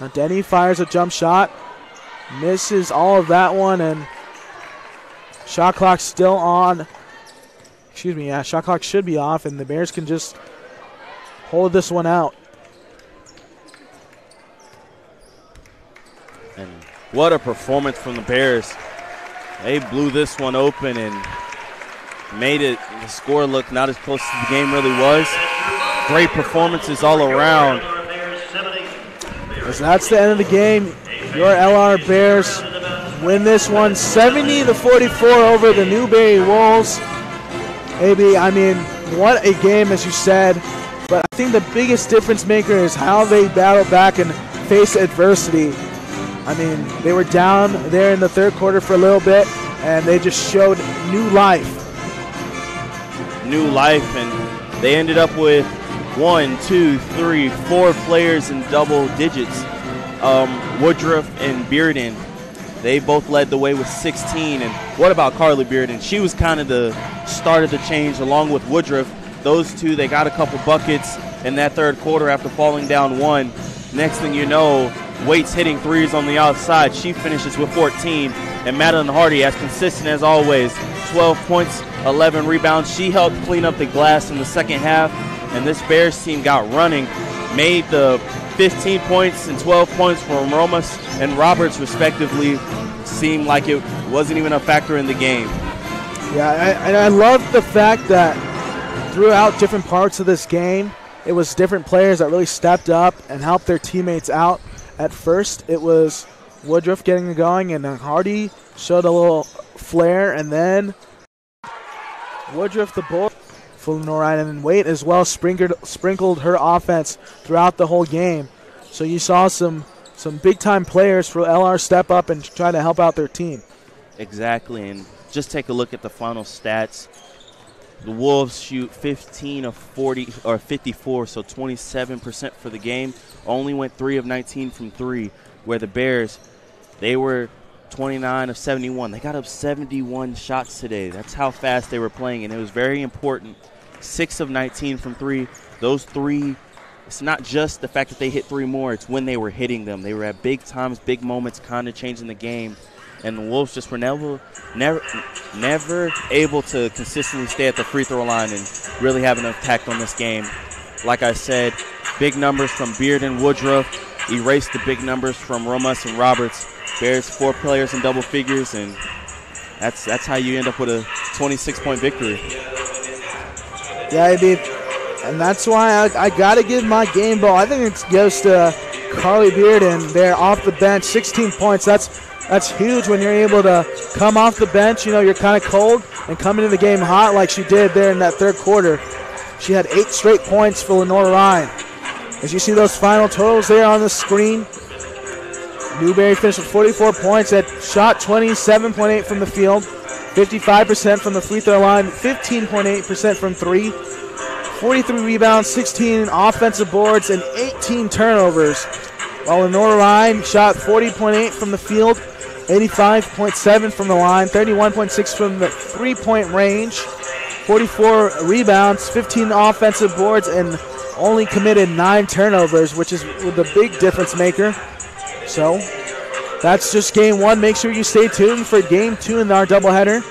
Now Denny fires a jump shot. Misses all of that one, and shot clock still on. Excuse me, yeah, shot clock should be off, and the Bears can just hold this one out. And what a performance from the Bears. They blew this one open and made the score look not as close as the game really was. Great performances all around. So that's the end of the game. Your LR Bears win this one 70-44 over the Newberry Wolves. Maybe, I mean, what a game, as you said. But I think the biggest difference maker is how they battle back and face adversity. I mean, they were down there in the third quarter for a little bit, and they just showed new life. New life, and they ended up with 1, 2, 3, 4 players in double digits. Woodruff and Bearden, they both led the way with 16. And what about Carly Bearden? She was kind of the start of the change along with Woodruff. Those two, they got a couple buckets in that third quarter after falling down 1. Next thing you know, Waits hitting threes on the outside. She finishes with 14. And Madeline Hardy, as consistent as always, 12 points, 11 rebounds. She helped clean up the glass in the second half. And this Bears team got running. made the 15 points and 12 points from Romas and Roberts, respectively, seem like it wasn't even a factor in the game. Yeah, and I love the fact that throughout different parts of this game, it was different players that really stepped up and helped their teammates out. At first, it was Woodruff getting it going, and Hardy showed a little flair, and then Woodruff, the bull for Lenoir-Rhyne, and Waite as well sprinkled her offense throughout the whole game. So you saw some big-time players for LR step up and try to help out their team. Exactly, and just take a look at the final stats. The Wolves shoot 15 of 40 or 54, so 27% for the game. Only went 3 of 19 from 3, where the Bears, they were 29 of 71. They got up 71 shots today. That's how fast they were playing, and it was very important. 6 of 19 from 3. Those 3, it's not just the fact that they hit 3 more, it's when they were hitting them. They were at big times, big moments, kind of changing the game. And the Wolves just were never able to consistently stay at the free throw line and really have an impact on this game. Like I said, big numbers from Beard and Woodruff erased the big numbers from Romas and Roberts. Bears 4 players in double figures, and that's how you end up with a 26-point victory. Yeah, and that's why I got to give my game ball. I think it goes to Carly Beard, and they're off the bench, 16 points. That's huge when you're able to come off the bench. You know, you're kind of cold and come into the game hot like she did there in that third quarter. She had 8 straight points for Lenoir-Rhyne. As you see those final totals there on the screen, Newberry finished with 44 points, had shot 27.8 from the field, 55% from the free throw line, 15.8% from 3, 43 rebounds, 16 offensive boards, and 18 turnovers. While Lenoir-Rhyne shot 40.8 from the field, 85.7 from the line, 31.6 from the three-point range, 44 rebounds, 15 offensive boards, and only committed 9 turnovers, which is the big difference maker. So that's just game 1. Make sure you stay tuned for game 2 in our doubleheader.